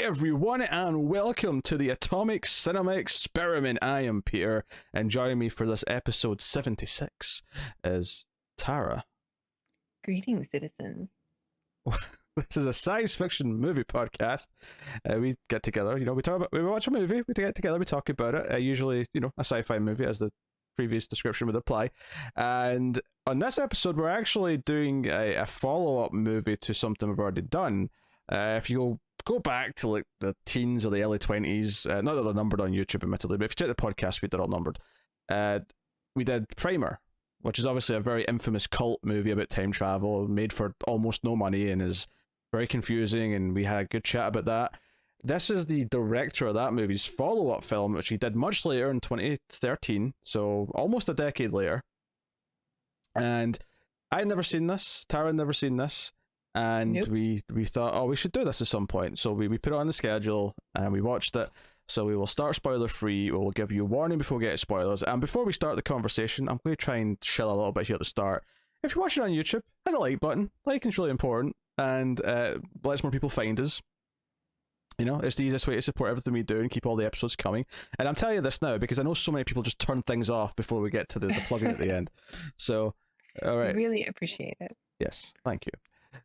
everyone, and welcome to the Atomic Cinema Experiment. I am Peter, and joining me for this episode 76 is Tara. Greetings, citizens. This is a science fiction movie podcast. We get together, we watch a movie, we get together, we talk about it. Usually, a sci-fi movie, as the previous description would apply. And on this episode, we're actually doing a follow-up movie to something we've already done. If you go back to like the teens or the early 20s, not that they're numbered on YouTube admittedly, but if you check the podcast feed, they're all numbered. We did Primer, which is obviously a very infamous cult movie about time travel, made for almost no money and is very confusing, and we had a good chat about that. This is the director of that movie's follow-up film, which he did much later in 2013, so almost a decade later. And I'd never seen this, Tara had never seen this, and Nope. we thought, we should do this at some point. So we put it on the schedule and we watched it. So we will start spoiler free. We will give you a warning before we get to spoilers. And before we start the conversation, I'm going to try and chill a little bit here at the start. If you're watching on YouTube, hit the like button. Liking is really important, and lets more people find us. It's the easiest way to support everything we do and keep all the episodes coming. And I'm telling you this now because I know so many people just turn things off before we get to the plugging at the end. So, all right. We really appreciate it. Yes, thank you.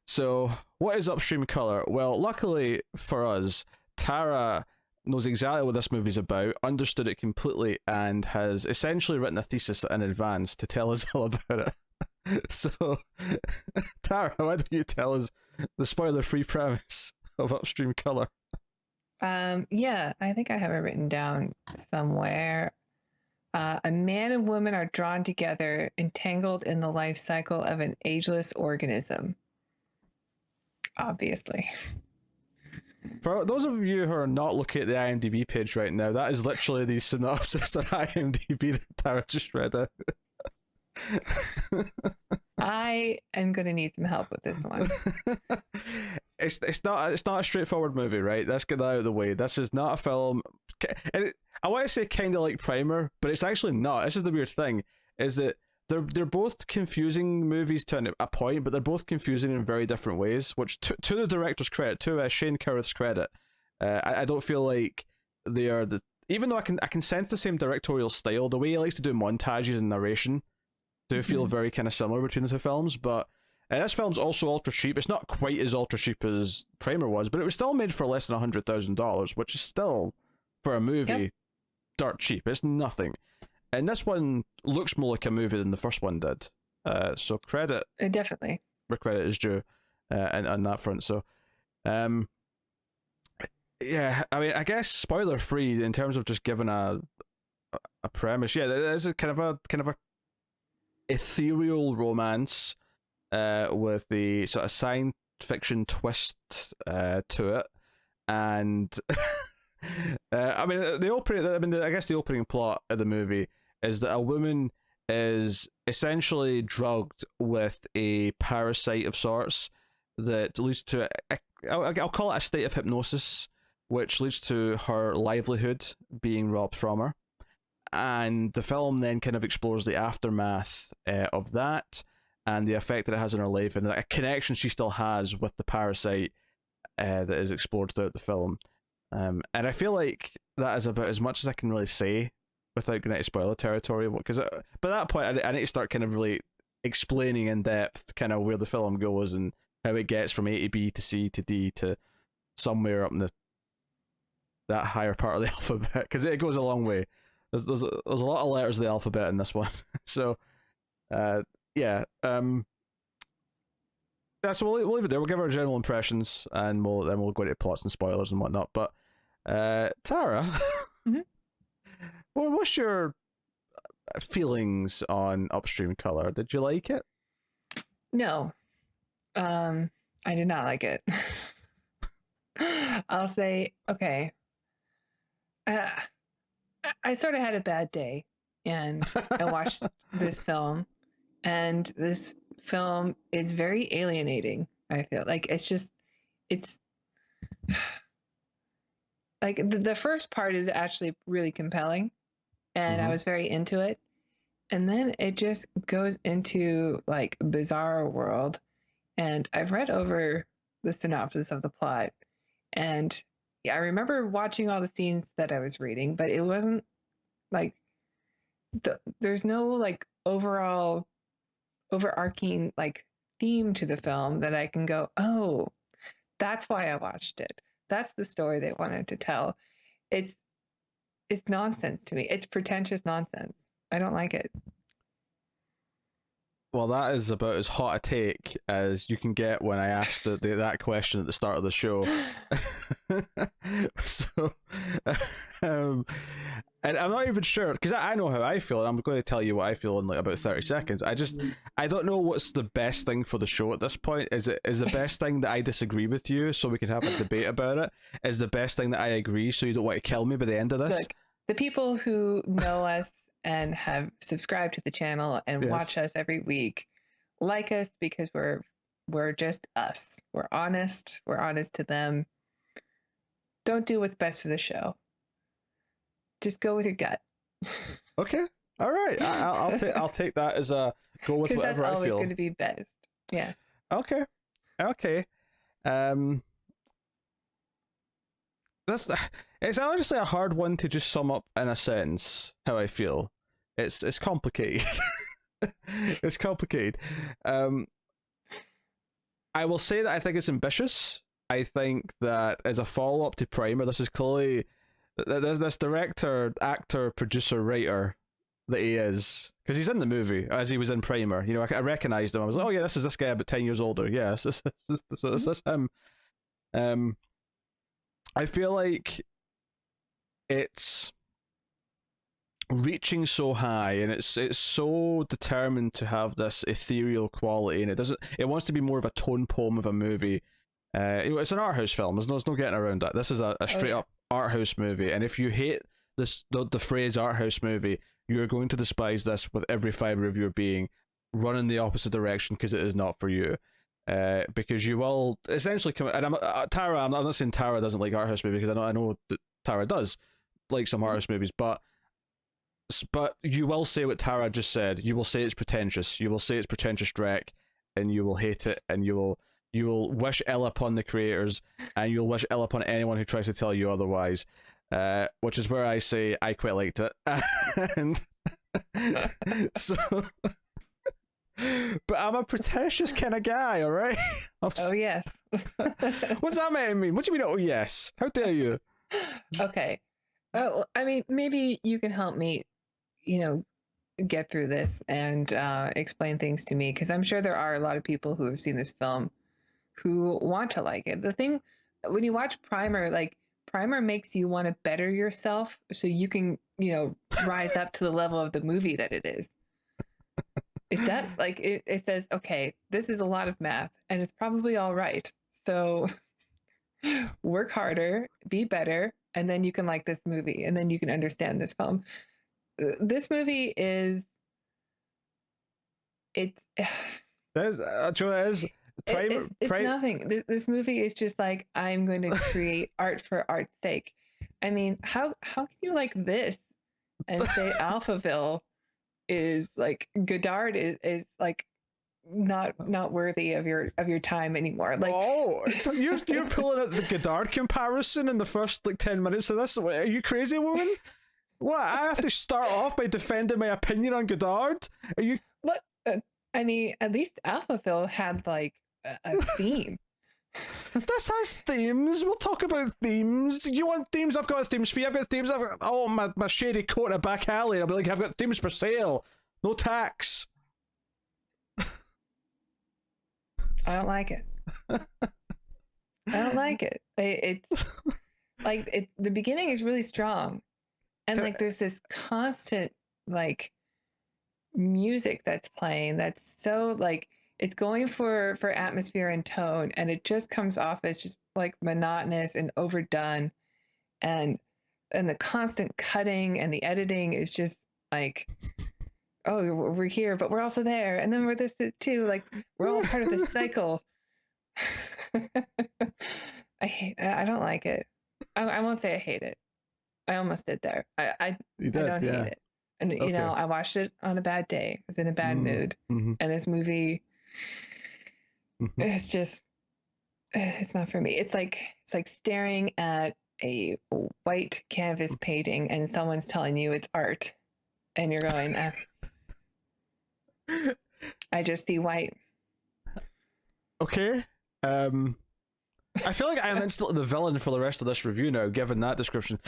So, what is Upstream Color? Well, luckily for us, Tara knows exactly what this movie's about, understood it completely, and has essentially written a thesis in advance to tell us all about it. So, Tara, why don't you tell us the spoiler-free premise of Upstream Color? Yeah, I think I have it written down somewhere. A man and woman are drawn together, entangled in the life cycle of an ageless organism. Obviously. For those of you who are not looking at the IMDb page right now, that is literally the synopsis on IMDb that Tara just read out. I am going to need some help with this one. It's not a straightforward movie, right? Let's get that out of the way. This is not a film. I want to say kind of like Primer, but it's actually not. This is the weird thing: is that they're both confusing movies to a point, but they're both confusing in very different ways. Which, to the director's credit, to Shane Carruth's credit, I don't feel like they are the. Even though I can sense the same directorial style, the way he likes to do montages and narration do feel very kind of similar between the two films. But this film's also ultra cheap. It's not quite as ultra cheap as Primer was, but it was still made for less than $100,000, which is still, for a movie, dirt cheap. It's nothing. And this one looks more like a movie than the first one did. So credit. Definitely. Where credit is due on that front. So, yeah, I mean, I guess spoiler free in terms of just giving a premise. Yeah, it is kind of a ethereal romance with the sort of science fiction twist to it, and I guess the opening plot of the movie is that a woman is essentially drugged with a parasite of sorts that leads to I'll call it a state of hypnosis, which leads to her livelihood being robbed from her. And the film then kind of explores the aftermath of that and the effect that it has on her life and a connection she still has with the parasite that is explored throughout the film. And I feel like that is about as much as I can really say without going into spoiler territory, because by that point I need to start kind of really explaining in depth kind of where the film goes and how it gets from A to B to C to D to somewhere up in that higher part of the alphabet, because it goes a long way. There's a lot of letters of the alphabet in this one. So, yeah. Yeah, so we'll leave it there. We'll give our general impressions, and we'll go into plots and spoilers and whatnot. But, Tara, Mm-hmm. well, what's your feelings on Upstream Color? Did you like it? No. I did not like it. I'll say, okay. I sort of had a bad day, and I watched this film, and this film is very alienating. I feel like it's like the first part is actually really compelling, and I was very into it, and then it just goes into like bizarre world, and I've read over the synopsis of the plot, and Yeah, I remember watching all the scenes that I was reading, but it wasn't like there's no like overarching like theme to the film that I can go, oh, that's why I watched it. That's the story they wanted to tell. It's nonsense to me. It's pretentious nonsense. I don't like it. Well, that is about as hot a take as you can get when I asked that question at the start of the show. So, um, and I'm not even sure because I know how I feel, and I'm going to tell you what I feel in like about 30 seconds. I don't know what's the best thing for the show at this point. Is the best thing that I disagree with you, so we can have a debate about it? Is the best thing that I agree, so you don't want to kill me by the end of this? Look, the people who know us and have subscribed to the channel and watch us every week like us because we're just us. We're honest to them. Don't do what's best for the show. Just go with your gut. Okay, all right. I'll take that as a go with whatever I feel. That's always going to be best. Yeah. Okay. It's honestly a hard one to just sum up in a sentence how I feel. It's complicated. It's complicated. I will say that I think it's ambitious. I think that as a follow-up to Primer, this is clearly there's this director, actor, producer, writer that he is, because he's in the movie as he was in Primer. You know, I recognized him. I was like, oh yeah, this is this guy, but 10 years older. Yeah, this is him. I feel like it's reaching so high, and it's so determined to have this ethereal quality, and it wants to be more of a tone poem of a movie. It's an art house film. There's no getting around that. This is a straight up art house movie, and if you hate the phrase art house movie, you're going to despise this with every fiber of your being. Run in the opposite direction, because it is not for you. Because you will essentially come. And Tara. I'm not saying Tara doesn't like art house movies, because I know that Tara does like some art house movies, but you will say what Tara just said. You will say it's pretentious. You will say it's pretentious dreck, and you will hate it, and you will wish ill upon the creators, and you'll wish ill upon anyone who tries to tell you otherwise. Which is where I say I quite liked it, and so. But I'm a pretentious kind of guy, all right? Oh yes. What's that mean? What do you mean? Oh yes. How dare you? Okay. Oh, I mean, maybe you can help me, get through this and explain things to me, because I'm sure there are a lot of people who have seen this film who want to like it. The thing, when you watch Primer, like Primer makes you want to better yourself so you can, rise up to the level of the movie that it is. It does. Like it says, okay, this is a lot of math and it's probably all right. So work harder, be better, and then you can like this movie, and then you can understand this film. This movie is it's nothing. This movie is just like, I'm going to create art for art's sake. I mean, how can you like this and say Alphaville is like Godard is like not worthy of your time anymore? Like, oh, you're pulling out the Godard comparison in the first like 10 minutes of this. Are you crazy, woman? What? I have to start off by defending my opinion on Godard? Are you? Look, I mean, at least Alphaville had like a theme. This has themes. We'll talk about themes. You want themes? I've got themes for you. I've got themes. I've got my shady coat in a back alley. I'll be like, I've got themes for sale. No tax. I don't like it. I don't like it. It's like the beginning is really strong, and like there's this constant like music that's playing that's so like it's going for atmosphere and tone, and it just comes off as just like monotonous and overdone, and the constant cutting and the editing is just like, oh, we're here, but we're also there, and then we're this too. Like we're all part of this cycle. I don't like it. I won't say I hate it. I almost did there. I don't hate it. And Okay. I watched it on a bad day. I was in a bad mood, and this movie, it's just, it's not for me. It's like staring at a white canvas painting and someone's telling you it's art, and you're going, I just see white. Okay. I feel like I am instantly the villain for the rest of this review now, given that description.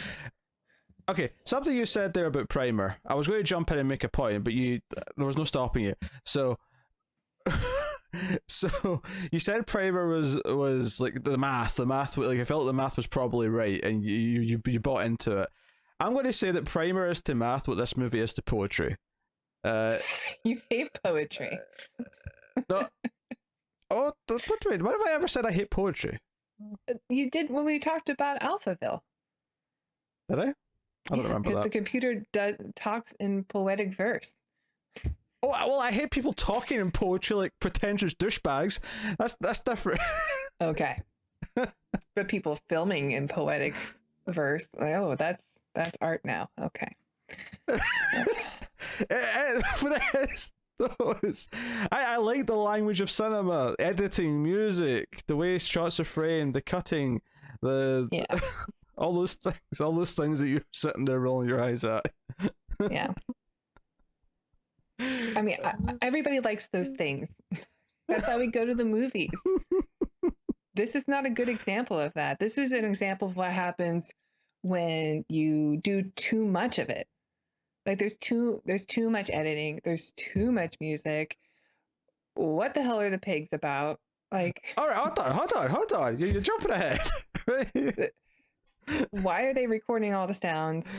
Okay, something you said there about Primer. I was going to jump in and make a point, but there was no stopping you. So, so you said Primer was like the math. Like I felt the math was probably right, and you bought into it. I'm going to say that Primer is to math what this movie is to poetry. You hate poetry. No. Oh, wait, when have I ever said I hate poetry? You did when we talked about Alphaville. Did I? I don't remember that. Because the computer talks in poetic verse. Oh, well, I hate people talking in poetry like pretentious douchebags. That's different. Okay. But people filming in poetic verse, oh, that's art now. Okay. I like the language of cinema, editing, music, the way shots are framed, the cutting, all those things that you're sitting there rolling your eyes at. Yeah. I mean, everybody likes those things. That's how we go to the movies. This is not a good example of that. This is an example of what happens when you do too much of it. Like there's too much editing, there's too much music. What the hell are the pigs about? Like, all right, hold on. You're jumping ahead. Right? Why are they recording all the sounds?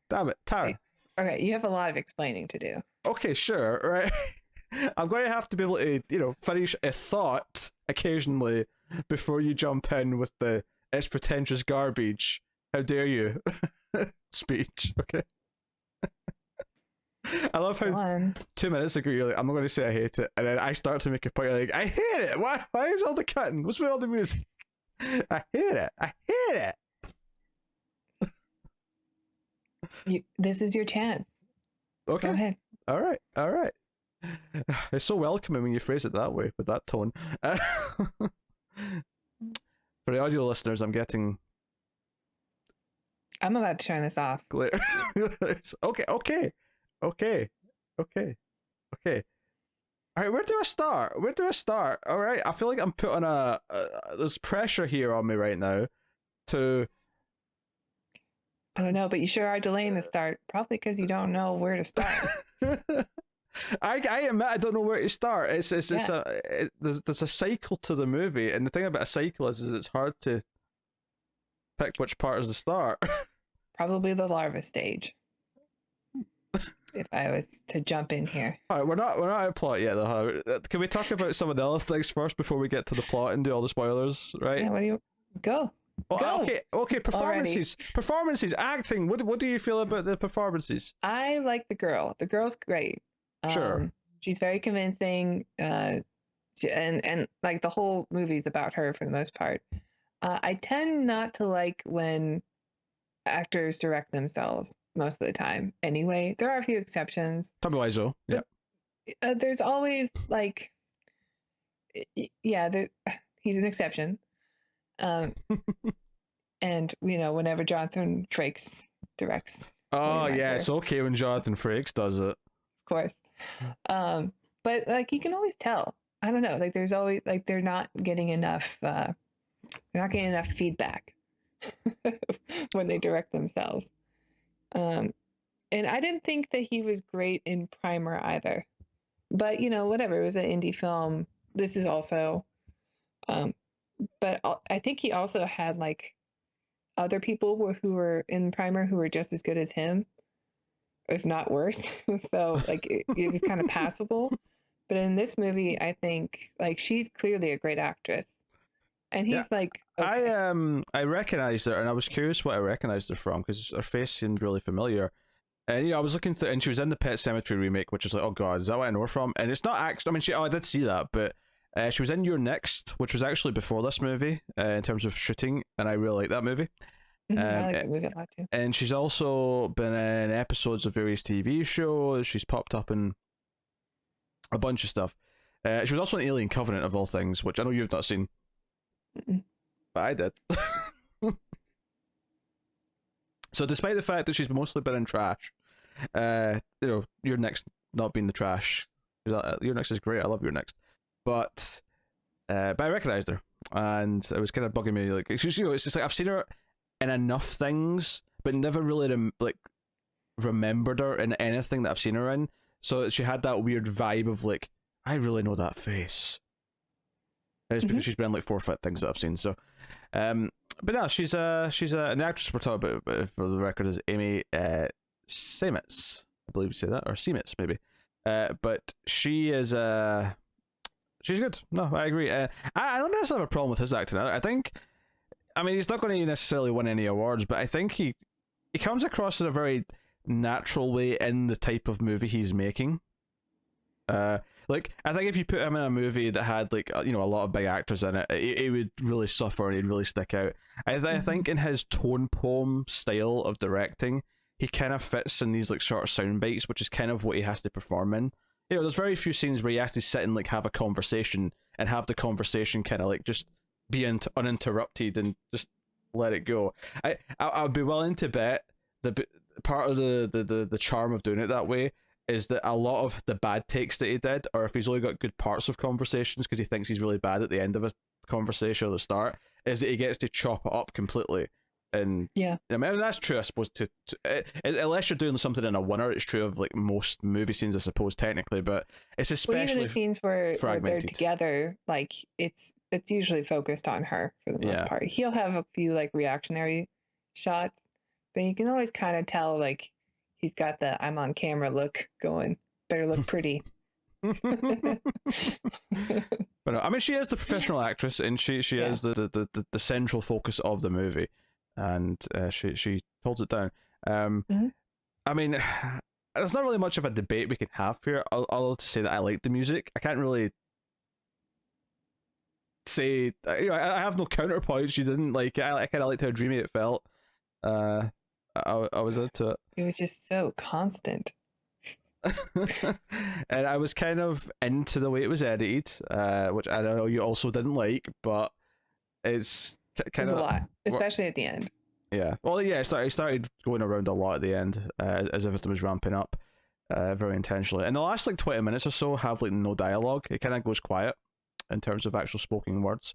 Damn it, Tara. Okay, you have a lot of explaining to do. Okay, sure, right. I'm going to have to be able to, finish a thought occasionally before you jump in with the "it's pretentious garbage. How dare you?" speech. Okay. I love how 2 minutes ago you're like, I'm not going to say I hate it, and then I start to make a point like, I hate it. Why is all the cutting? What's with all the music? I hate it. This is your chance. Okay. Go ahead. All right. It's so welcoming when you phrase it that way, with that tone. For the audio listeners, I'm about to turn this off. Okay. All right, where do I start? All right, I feel like I'm put on there's pressure here on me right now to... I don't know, but you sure are delaying the start, probably because you don't know where to start. I admit I don't know where to start. There's a cycle to the movie, and the thing about a cycle is it's hard to pick which part is the start. Probably the larva stage. If I was to jump in here. All right, we're not at plot yet, though. Can we talk about some of the other things first before we get to the plot and do all the spoilers? Right? Yeah. What do you go? Well, go. Okay. Performances, acting. What do you feel about the performances? I like the girl. The girl's great. Sure. She's very convincing. And like the whole movie's about her for the most part. I tend not to like when actors direct themselves most of the time. Anyway, there are a few exceptions. Tell me why so. Yeah. There's always like, he's an exception. And whenever Jonathan Frakes directs. Oh yeah, it's okay when Jonathan Frakes does it. Of course. But like you can always tell. I don't know. Like there's always like they're not getting enough feedback when they direct themselves. And I didn't think that he was great in Primer either. But whatever, it was an indie film. This is also but I think he also had like other people who were in Primer who were just as good as him, if not worse. So like it was kind of passable. But in this movie, I think like she's clearly a great actress, and he's like, okay. I recognized her, and I was curious what I recognized her from because her face seemed really familiar. And I was looking through, and she was in the Pet Sematary remake, which is like, oh god, is that what I know her from? And it's not actually. I mean, I did see that, but. She was in You're Next, which was actually before this movie in terms of shooting, and I really like that movie. I like that movie a lot too. And she's also been in episodes of various TV shows. She's popped up in a bunch of stuff. She was also in Alien Covenant, of all things, which I know you've not seen. but I did. So despite the fact that she's mostly been in trash, Your Next not being the trash, Your Next is great. I love Your Next, but I recognized her, and it was kind of bugging me. Like, it's just like I've seen her in enough things, but never really remembered her in anything that I've seen her in. So she had that weird vibe of like, I really know that face. And it's because she's been in like 4 or 5 things that I've seen. So, but no, she's an actress we're talking about, for the record, is Amy Seimetz. I believe you say that, or Seimetz maybe. But she is she's good. No, I agree. I don't necessarily have a problem with his acting. I think, I mean, he's not going to necessarily win any awards, but I think he comes across in a very natural way in the type of movie he's making. Like, I think if you put him in a movie that had like a lot of big actors in it, it would really suffer and he'd really stick out. I think in his tone poem style of directing, he kind of fits in these like short sound bites, which is kind of what he has to perform in. There's very few scenes where he has to sit and like have a conversation and have the conversation kind of like just be uninterrupted and just let it go. I'd be willing to bet the part of the charm of doing it that way is that a lot of the bad takes that he did, or if he's only got good parts of conversations because he thinks he's really bad at the end of a conversation or the start, is that he gets to chop it up completely. And yeah, I mean that's true, I suppose. Unless you're doing something in a winner, it's true of like most movie scenes, I suppose, technically. But it's especially even the scenes where they're together, like it's usually focused on her for the most part. He'll have a few like reactionary shots, but you can always kind of tell like he's got the I'm on camera look going. Better look pretty. But no, I mean, she is the professional actress, and she is the central focus of the movie, and she holds it down. I mean, there's not really much of a debate we can have here. I'll to say that I like the music. I can't really say I have no counterpoints. You didn't like it. I kind of liked how dreamy it felt. I was into it. It was just so constant. And I was kind of into the way it was edited, which I know you also didn't like, but it's kind of a lot, especially at the end. Yeah, well, yeah, it started going around a lot at the end, as everything was ramping up, very intentionally. And the last like 20 minutes or so have like no dialogue. It kind of goes quiet in terms of actual spoken words,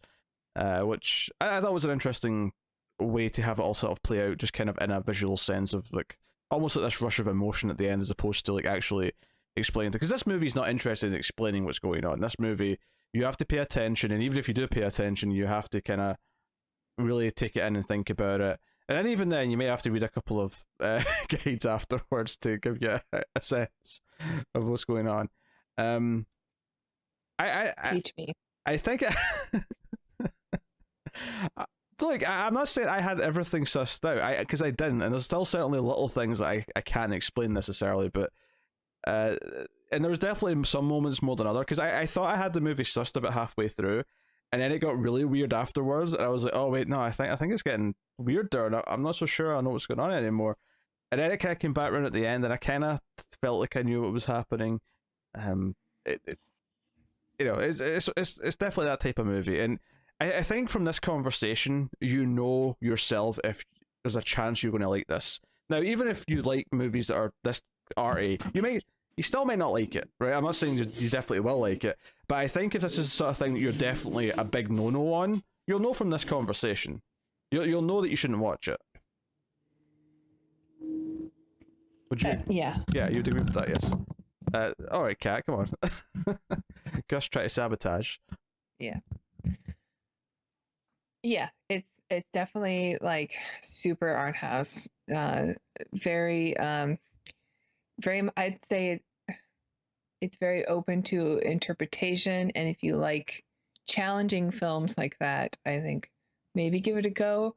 which I thought was an interesting way to have it all sort of play out, just kind of in a visual sense of like almost like this rush of emotion at the end, as opposed to like actually explaining. Because this movie's not interested in explaining what's going on. This movie, you have to pay attention, and even if you do pay attention, you have to kind of really take it in and think about it. And then even then, you may have to read a couple of guides afterwards to give you a sense of what's going on. Teach me. I think. Look, I'm not saying I had everything sussed out, because I didn't, and there's still certainly little things that I can't explain necessarily, but and there was definitely some moments more than other, because I thought I had the movie sussed about halfway through, and then it got really weird afterwards, and I was like, oh wait, no, I think it's getting weirder, and I'm not so sure I know what's going on anymore. And then it kind of came back around at the end, and I kind of felt like I knew what was happening. It's definitely that type of movie, and I think from this conversation, you know yourself if there's a chance you're going to like this. Now, even if you like movies that are this arty, you still might not like it, right? I'm not saying you definitely will like it, but I think if this is the sort of thing that you're definitely a big no-no on, you'll know from this conversation. You'll know that you shouldn't watch it. Would you? Yeah. Yeah, you'd agree with that, yes. All right, Kat, come on. Gus try to sabotage. Yeah. Yeah, it's definitely like super art house. Very I'd say it's very open to interpretation, and if you like challenging films like that, I think maybe give it a go.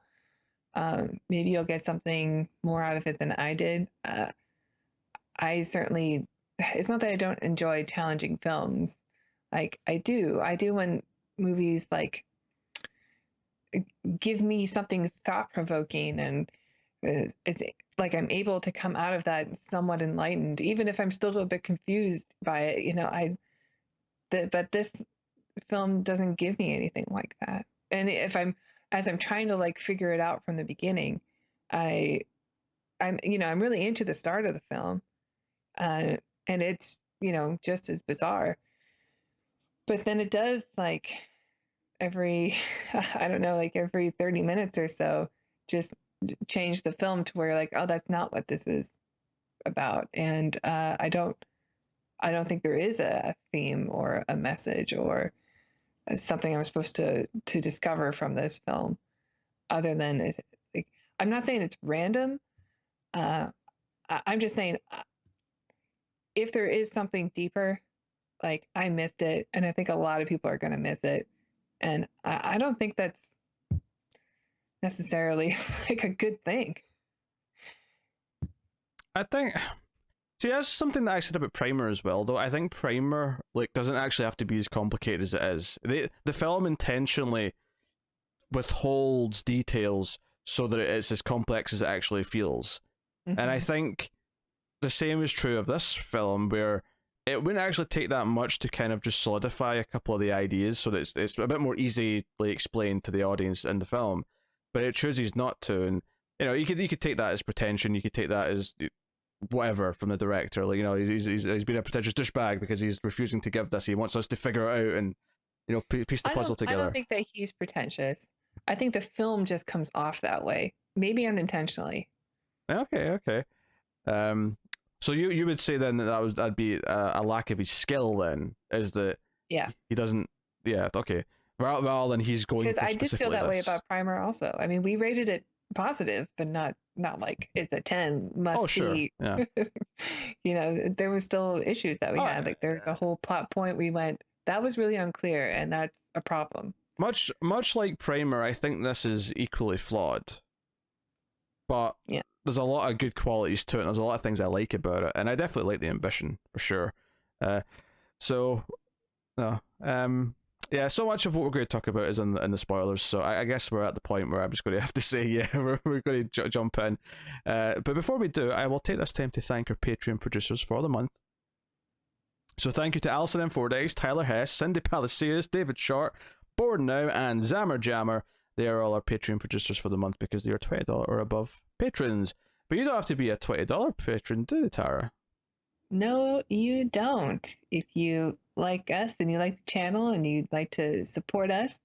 Maybe you'll get something more out of it than I did. I certainly, it's not that I don't enjoy challenging films. Like I do when movies like give me something thought-provoking, and it's like I'm able to come out of that somewhat enlightened, even if I'm still a bit confused by it. But this film doesn't give me anything like that. And if I'm as I'm trying to like figure it out from the beginning, I'm really into the start of the film, and it's just as bizarre. But then it does like every I don't know, like every 30 minutes or so, just change the film to where like, oh, that's not what this is about. And I don't think there is a theme or a message or something I'm supposed to discover from this film, other than like, I'm not saying it's random. I'm just saying if there is something deeper, like I missed it, and I think a lot of people are going to miss it, and I don't think that's necessarily like a good thing. I think. See, that's something that I said about Primer as well, though. I think Primer like doesn't actually have to be as complicated as it is. The film intentionally withholds details so that it's as complex as it actually feels. Mm-hmm. And I think the same is true of this film, where it wouldn't actually take that much to kind of just solidify a couple of the ideas so that it's a bit more easily explained to the audience in the film, but it chooses not to. And you could take that as pretension, you could take that as whatever from the director, like he's been a pretentious douchebag because he's refusing to give this. He wants us to figure it out and piece the puzzle together. I don't think that he's pretentious. I think the film just comes off that way, maybe unintentionally. Okay. So you would say then that'd be a lack of his skill then, is that he doesn't okay rather than he's going because I did feel that way about Primer also. I mean, we rated it positive, but not like it's a 10 must see. Yeah. There was still issues that we had. Like there's a whole plot point we went, that was really unclear, and that's a problem. Much like Primer, I think this is equally flawed. But there's a lot of good qualities to it, and there's a lot of things I like about it, and I definitely like the ambition for sure. So so much of what we're going to talk about is in the spoilers. So I guess we're at the point where I'm just going to have to say, we're going to jump in. But before we do, I will take this time to thank our Patreon producers for the month. So thank you to Alison M. Fordyce, Tyler Hess, Cindy Palacios, David Short, Board Now, and Zammer Jammer. They are all our Patreon producers for the month because they are $20 or above patrons. But you don't have to be a $20 patron, do you, Tara? No, you don't. If you like us and you like the channel and you'd like to support us,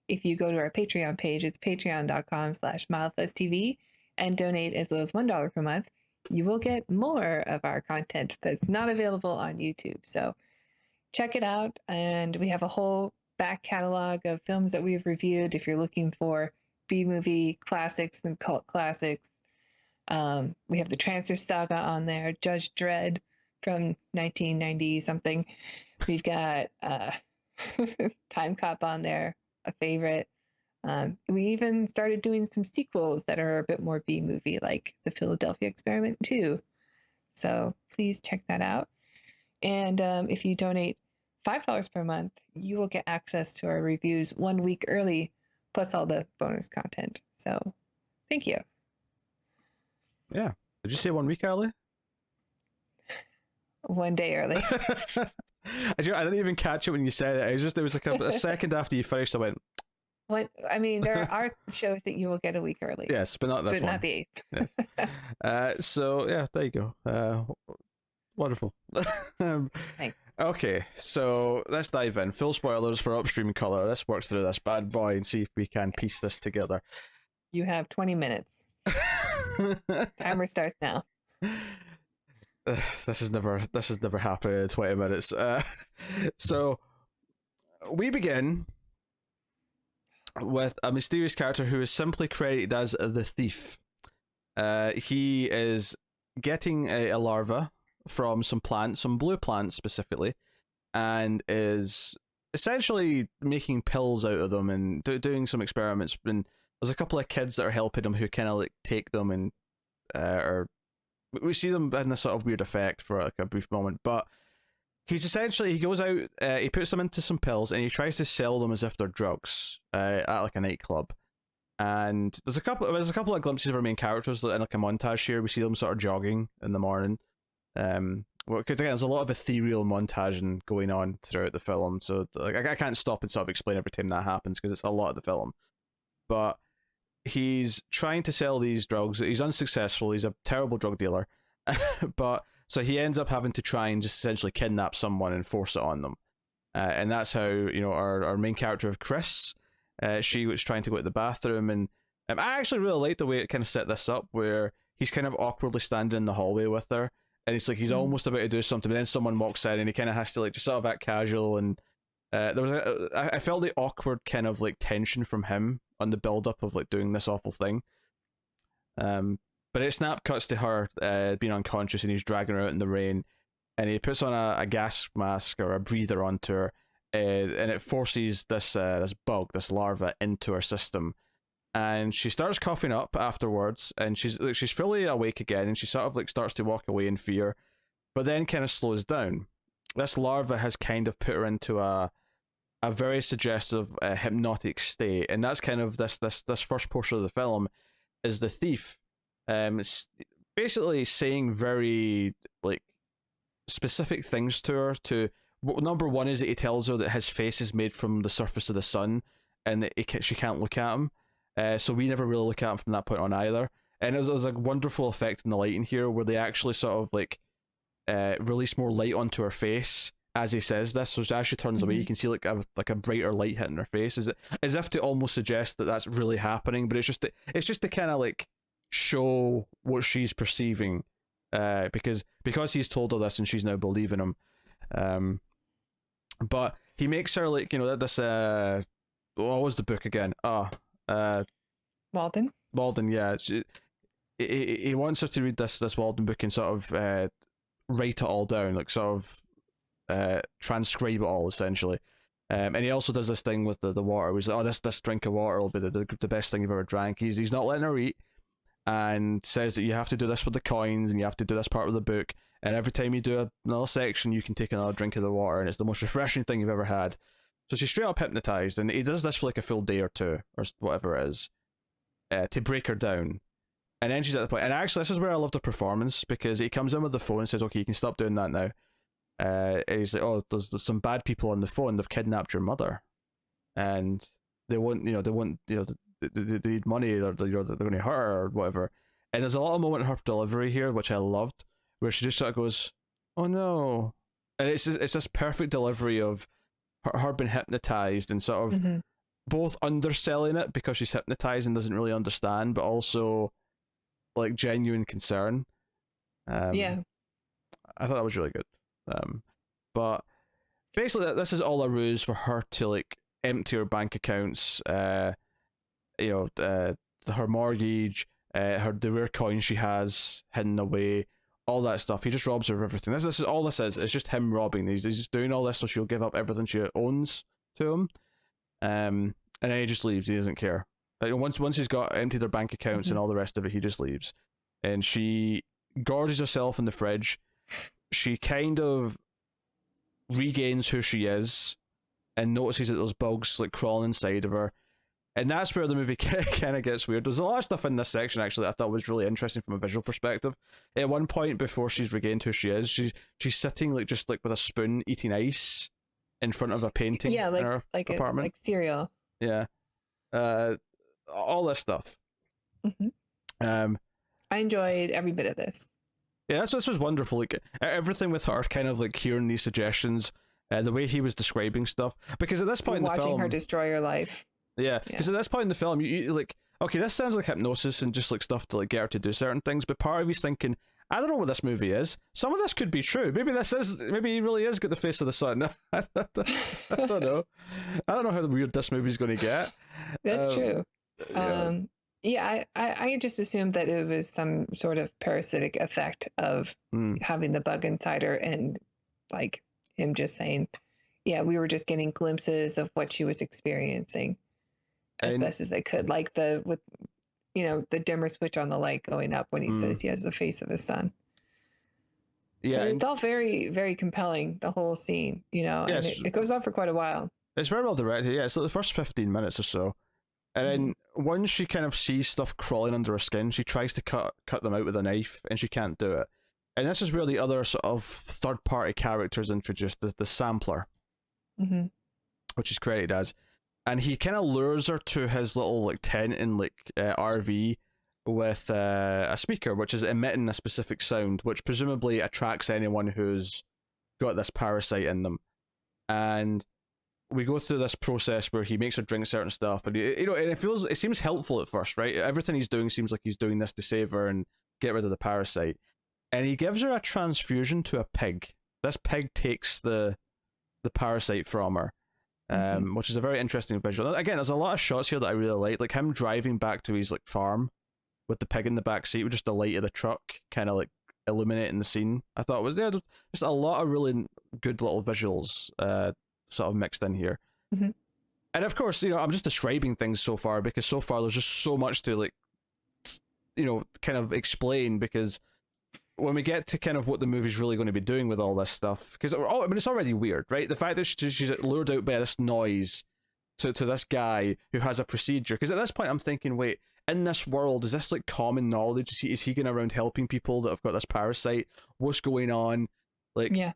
if you go to our Patreon page, it's patreon.com/MildFuzzTV, and donate as low as $1 per month, you will get more of our content that's not available on YouTube. So check it out. And we have a whole back catalog of films that we've reviewed if you're looking for B-movie classics and cult classics. We have the Transfer Saga on there, Judge Dredd from 1990 something. We've got Time Cop on there, a favorite. We even started doing some sequels that are a bit more B-movie, like The Philadelphia Experiment 2. So please check that out. And if you donate $5 per month, you will get access to our reviews 1 week early, plus all the bonus content. So thank you. Yeah. Did you say 1 week early? 1 day early. I didn't even catch it when you said it. It was like a second after you finished. I went. What I mean, there are shows that you will get a week early. Yes, but not this one. Not the 8th. Yes. So yeah, there you go. Wonderful. Thanks. Okay, so let's dive in. Full spoilers for Upstream Color. Let's work through this bad boy and see if we can piece this together. You have 20 minutes. Timer starts now. This is never happening in 20 minutes. So we begin with a mysterious character who is simply credited as the Thief. He is getting a larva from some plants, some blue plants specifically, and is essentially making pills out of them and doing some experiments. And there's a couple of kids that are helping him who kind of like take them and we see them in a sort of weird effect for like a brief moment, but he goes out, he puts them into some pills and he tries to sell them as if they're drugs at like a nightclub. And there's a couple of glimpses of our main characters in like a montage here. We see them sort of jogging in the morning. Because again, there's a lot of ethereal montaging going on throughout the film, so like I can't stop and sort of explain every time that happens because it's a lot of the film. but he's trying to sell these drugs. He's unsuccessful. He's a terrible drug dealer. But so he ends up having to try and just essentially kidnap someone and force it on them. And that's how, our main character, Chris, she was trying to go to the bathroom. And I actually really like the way it kind of set this up, where he's kind of awkwardly standing in the hallway with her. And it's like he's almost about to do something, but then someone walks in and he kind of has to like just sort of act casual. And there was I felt the awkward kind of like tension from him on the build up of like doing this awful thing. But it snap cuts to her being unconscious, and he's dragging her out in the rain, and he puts on a gas mask or a breather onto her, and it forces this bug, this larva, into her system. And she starts coughing up afterwards, and she's fully awake again, and she sort of like starts to walk away in fear, but then kind of slows down. This larva has kind of put her into a very suggestive hypnotic state, and that's kind of this first portion of the film is the thief, basically saying very like specific things to her. Number one is that he tells her that his face is made from the surface of the sun, and that she can't look at him. So we never really look at him from that point on either. And it was a wonderful effect in the lighting here, where they actually sort of like release more light onto her face as he says this. So as she turns away, you can see like a brighter light hitting her face, as if to almost suggest that that's really happening. But it's just to kind of like show what she's perceiving, because he's told her this and she's now believing him. But he makes her like this. What was the book again? Walden. Walden, yeah. He wants her to read this Walden book and sort of write it all down, like sort of transcribe it all essentially. And he also does this thing with the water. He's like, this drink of water will be the best thing you've ever drank. He's not letting her eat, and says that you have to do this with the coins and you have to do this part of the book. And every time you do another section, you can take another drink of the water, and it's the most refreshing thing you've ever had. So she's straight up hypnotized, and he does this for like a full day or two, or whatever it is, to break her down. And then she's at the point, and actually this is where I love the performance, because he comes in with the phone and says, okay, you can stop doing that now. And he's like, oh, there's some bad people on the phone, they've kidnapped your mother. And they need money, or they're going to hurt her, or whatever. And there's a lot of moment in her delivery here, which I loved, where she just sort of goes, oh no. And it's this perfect delivery of her being hypnotized and sort of both underselling it because she's hypnotized and doesn't really understand, but also like genuine concern. Yeah, I thought that was really good. But basically this is all a ruse for her to like empty her bank accounts, her mortgage, the rare coins she has hidden away, all that stuff. He just robs her of everything. This is all this is. It's just him robbing. He's just doing all this so she'll give up everything she owns to him. And then he just leaves. He doesn't care. Like, once he's got emptied her bank accounts and all the rest of it, he just leaves. And she gorges herself in the fridge. She kind of regains who she is and notices that there's bugs like crawling inside of her. And that's where the movie kind of gets weird. There's a lot of stuff in this section actually that I thought was really interesting from a visual perspective. At one point, before she's regained who she is, she's sitting like just like with a spoon eating ice in front of a painting. Yeah, in her apartment. Like cereal. Yeah, all this stuff. I enjoyed every bit of this. Yeah, this was wonderful. Like everything with her, kind of like hearing these suggestions, the way he was describing stuff. Because at this point in the film, watching her destroy her life. Yeah, because at this point in the film, you like, okay, this sounds like hypnosis and just like stuff to like get her to do certain things, but part of you's thinking, I don't know what this movie is. Some of this could be true. Maybe he really is got the face of the sun. I don't know. I don't know how weird this movie's going to get. That's true. Yeah, I just assumed that it was some sort of parasitic effect of having the bug inside her, and like him just saying, yeah, we were just getting glimpses of what she was experiencing as best as I could, like the dimmer switch on the light going up when he says he has the face of his son. Yeah, it's all very, very compelling, the whole scene, and it goes on for quite a while. It's very well directed. Yeah, it's like the first 15 minutes or so. And then once she kind of sees stuff crawling under her skin, she tries to cut them out with a knife, and she can't do it. And this is where the other sort of third-party characters introduced, the sampler, which is credited as. and he kind of lures her to his little like tent and like RV with a speaker, which is emitting a specific sound, which presumably attracts anyone who's got this parasite in them. And we go through this process where he makes her drink certain stuff, and and it seems helpful at first, right? Everything he's doing seems like he's doing this to save her and get rid of the parasite. And he gives her a transfusion to a pig. This pig takes the parasite from her. Which is a very interesting visual. Again, there's a lot of shots here that I really like him driving back to his like farm with the pig in the back seat with just the light of the truck kind of like illuminating the scene. I thought it was just a lot of really good little visuals sort of mixed in here. Mm-hmm. And of course, I'm just describing things so far because so far there's just so much to like kind of explain, because when we get to kind of what the movie's really going to be doing with all this stuff, because it's already weird, right? The fact that she's lured out by this noise to this guy who has a procedure, because at this point I'm thinking, wait, in this world, is this like common knowledge? Is he going around helping people that have got this parasite? What's going on? Like, yeah.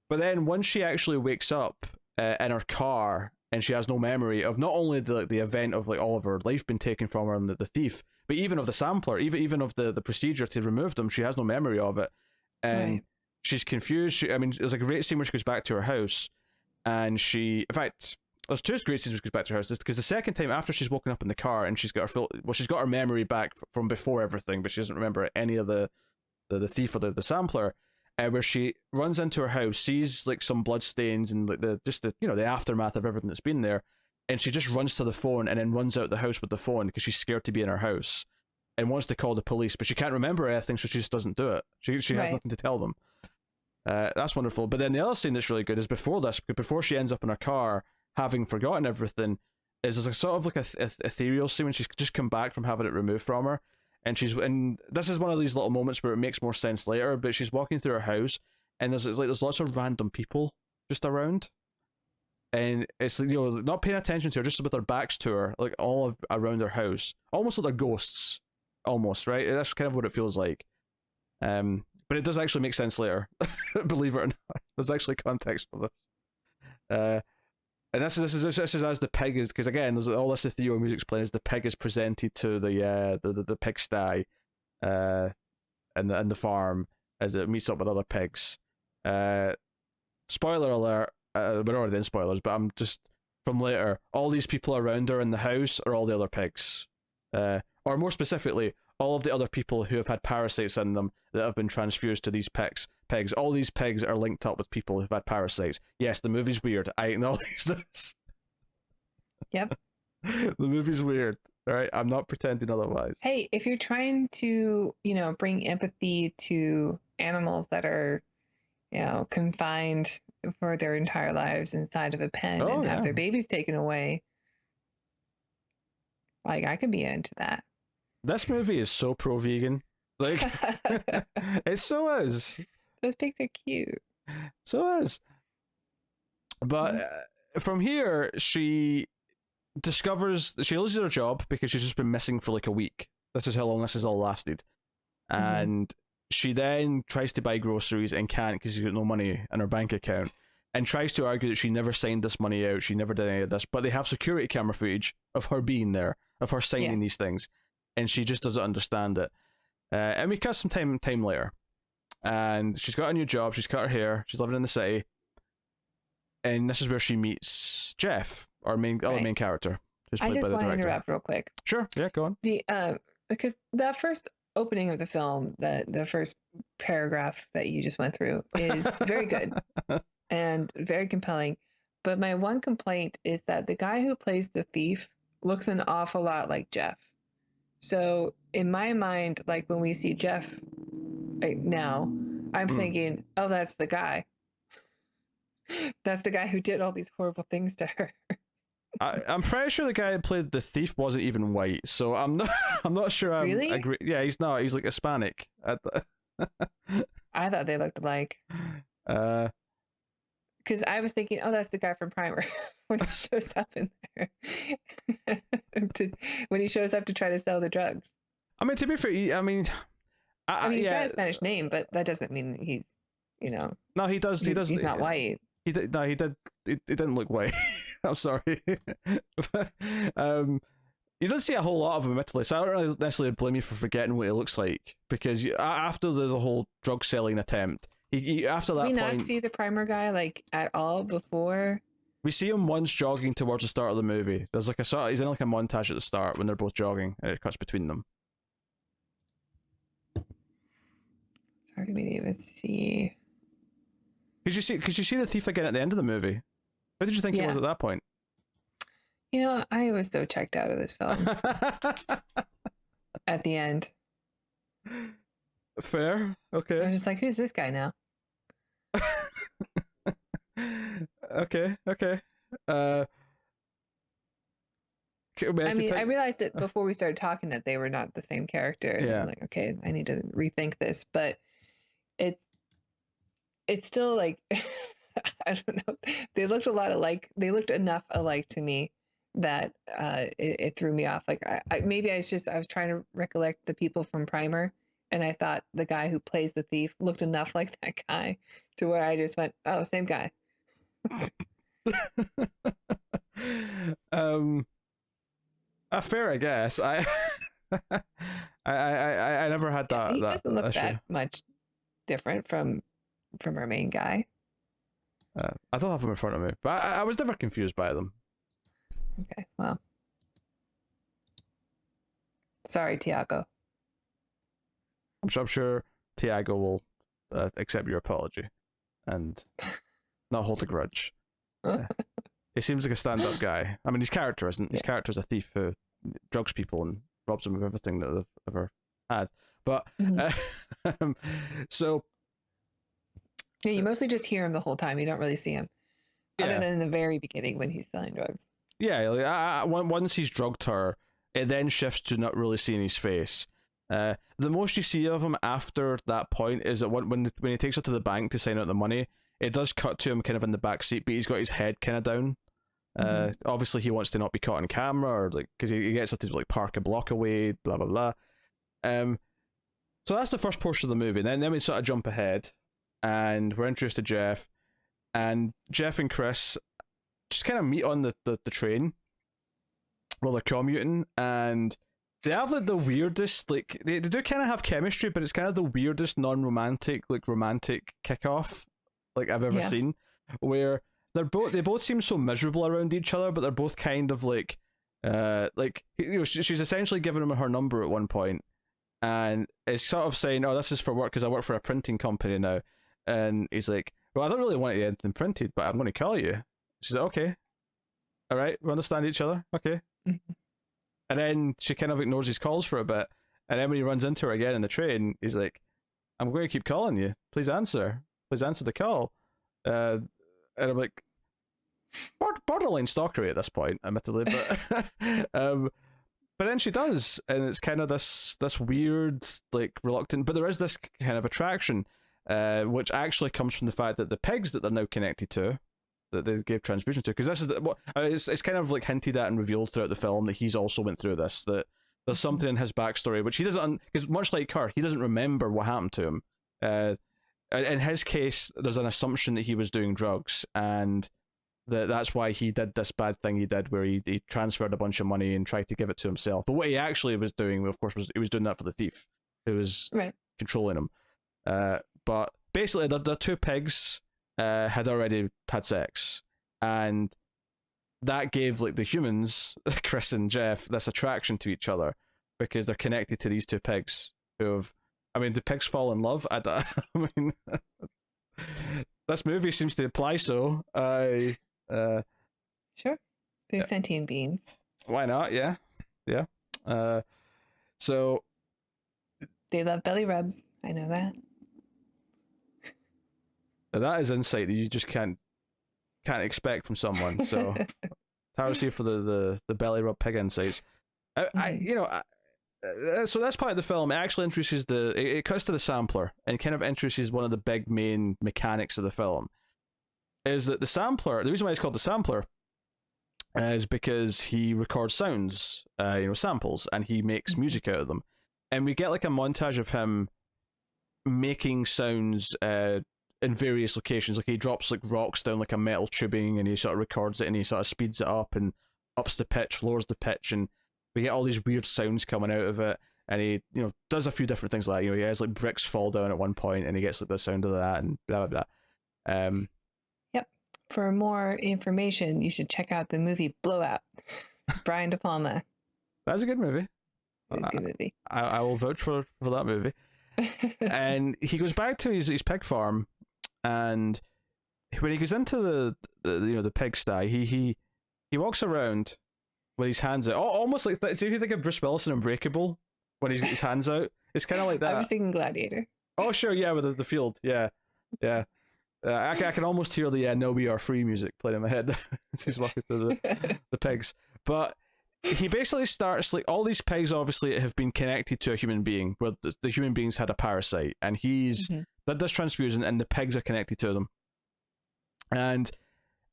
But then once she actually wakes up in her car and she has no memory of not only the event of like all of her life being taken from her and the thief, but even of the sampler, even of the procedure to remove them, she has no memory of it, and she's confused. There's like a great scene where she goes back to her house, and in fact, there's two great scenes where she goes back to her house, because the second time after she's woken up in the car and she's got her memory back from before everything, but she doesn't remember any of the thief or the sampler, where she runs into her house, sees like some blood stains and like the aftermath of everything that's been there, and she just runs to the phone and then runs out the house with the phone because she's scared to be in her house and wants to call the police, but she can't remember anything, so she just doesn't do it. She has nothing to tell them. That's wonderful. But then the other scene that's really good is before she ends up in her car having forgotten everything, is there's a sort of like a ethereal scene when she's just come back from having it removed from her, and this is one of these little moments where it makes more sense later, but she's walking through her house and there's lots of random people just around, and it's not paying attention to her, just with their backs to her, like all around her house, almost like they're ghosts, almost, right? That's kind of what it feels like. But it does actually make sense later. Believe it or not, there's actually context for this. And this is as the pig is, because again, there's all this ethereal music playing as the pig is presented to the pigsty, and the farm as it meets up with other pigs. Spoiler alert! We're already in spoilers, but I'm just from later. All these people around her in the house are all the other pigs, or more specifically, all of the other people who have had parasites in them that have been transfused to these pigs. All these pigs are linked up with people who've had parasites. Yes, the movie's weird. I acknowledge this. Yep. The movie's weird. All right, I'm not pretending otherwise. Hey, if you're trying to, bring empathy to animals that are, confined for their entire lives inside of a pen and have their babies taken away, like, I could be into that. This movie is so pro-vegan. Like, it so is. Those pigs are cute. So is. But from here, she loses her job because she's just been missing for like a week. This is how long this has all lasted. And she then tries to buy groceries and can't because she's got no money in her bank account, and tries to argue that she never signed this money out, she never did any of this, but they have security camera footage of her being there, of her signing these things, and she just doesn't understand it. And we cut some time later, and she's got a new job, she's cut her hair, she's living in the city, and this is where she meets Jeff, our main character, who's played by the director. I just want to interrupt real quick. Sure, yeah, go on. Because that first opening of the film, the first paragraph that you just went through, is very good and very compelling. But my one complaint is that the guy who plays the thief looks an awful lot like Jeff. So in my mind, like when we see Jeff right now, I'm thinking, oh, that's the guy. That's the guy who did all these horrible things to her. I'm pretty sure the guy who played the thief wasn't even white, so I'm not sure. I really? Agree. Yeah, he's not. He's like Hispanic. I thought they looked alike. Because I was thinking, oh, that's the guy from Primer when he shows up in there. When he shows up to try to sell the drugs. I mean, to be fair, he's got a Spanish name, but that doesn't mean he's, No, he does. He does. He's not white. He did. No, he did. It didn't look white. I'm sorry. You don't see a whole lot of him, admittedly, so I don't really necessarily blame you for forgetting what he looks like, because after the whole drug selling attempt, after that Did we point, not see the primer guy like at all before? we see him once jogging towards the start of the movie. There's like he's in like a montage at the start when they're both jogging, and it cuts between them. It's hard for me to even see. Because you see the thief again at the end of the movie. What did you think he was at that point? You know, I was so checked out of this film at the end. Fair. Okay. I was just like, who's this guy now? Okay. I mean, I realized it before we started talking that they were not the same character. And I'm like, okay, I need to rethink this. But it's still like, I don't know. They looked a lot alike. They looked enough alike to me that it threw me off. Like maybe I was trying to recollect the people from Primer, and I thought the guy who plays the thief looked enough like that guy to where I just went, oh, same guy. Fair, I guess. I never had that. He doesn't look issue. that much different from our main guy. I don't have them in front of me, but I was never confused by them. Okay, well, sorry, Tiago. I'm sure Tiago will accept your apology and not hold a grudge. He seems like a stand-up guy. I mean, his character isn't. His character is a thief who drugs people and robs them of everything that they've ever had. But so yeah, you mostly just hear him the whole time. You don't really see him, other than in the very beginning when he's selling drugs. Yeah, like, once he's drugged her, it then shifts to not really seeing his face. The most you see of him after that point is that when he takes her to the bank to sign out the money, it does cut to him kind of in the back seat, but he's got his head kind of down. Obviously, he wants to not be caught on camera, or like because he gets her to like park a block away, blah blah blah. So that's the first portion of the movie. Then we sort of jump ahead, and we're introduced to Jeff, and Jeff and Chris just kind of meet on the train while they're commuting, and they have like the weirdest, like they do kind of have chemistry, but it's kind of the weirdest non-romantic, like romantic kickoff like I've ever seen, where they both seem so miserable around each other, but they're both kind of like she's essentially giving him her number at one point, and it's sort of saying, oh, this is for work because I work for a printing company now, and he's like, well, I don't really want anything printed, but I'm going to call you. She's like, okay, all right, we understand each other, okay. And then she kind of ignores his calls for a bit, and then when he runs into her again in the train, he's like, I'm going to keep calling you, please answer the call. And I'm like, borderline stalkery at this point, admittedly, but but then she does, and it's kind of this weird, like, reluctant, but there is this kind of attraction, which actually comes from the fact that the pigs that they're now connected to, that they gave transfusion to, because this is it's kind of like hinted at and revealed throughout the film that he's also went through this, that there's something in his backstory which he doesn't, because much like her, he doesn't remember what happened to him. In his case, there's an assumption that he was doing drugs, and that's why he did this bad thing he did, where he transferred a bunch of money and tried to give it to himself. But what he actually was doing, of course, was he was doing that for the thief who was controlling him. But basically, the two pigs had already had sex, and that gave like the humans, Chris and Jeff, this attraction to each other because they're connected to these two pigs who have. I mean, do pigs fall in love? I mean, this movie seems to imply so. Sure, they're sentient beings. Why not? Yeah. So they love belly rubs. I know that. That is insight that you just can't expect from someone. So, Tara's here for the belly rub pig insights. So that's part of the film. It actually introduces it cuts to the sampler and kind of introduces one of the big main mechanics of the film. Is that the sampler? The reason why it's called the sampler is because he records sounds, samples, and he makes music out of them. And we get like a montage of him making sounds, in various locations. Like he drops like rocks down like a metal tubing, and he sort of records it, and he sort of speeds it up and ups the pitch, lowers the pitch, and we get all these weird sounds coming out of it. And he, does a few different things like that. He has like bricks fall down at one point, and he gets like the sound of that, and blah blah blah. Yep. For more information, you should check out the movie Blowout. Brian De Palma. That's a good movie. It's a good movie. I will vouch for that movie. And he goes back to his pig farm, and when he goes into the pigsty, he walks around with his hands out, almost like do you think of Bruce Willis in Unbreakable when he's got his hands out? It's kind of like that. I was thinking Gladiator. Oh sure, yeah, with the field, yeah. I can almost hear the "No We Are Free" music playing in my head as he's walking through the pigs. But he basically starts like all these pigs obviously have been connected to a human being, where the human beings had a parasite, and he's did this transfusion, and the pigs are connected to them. And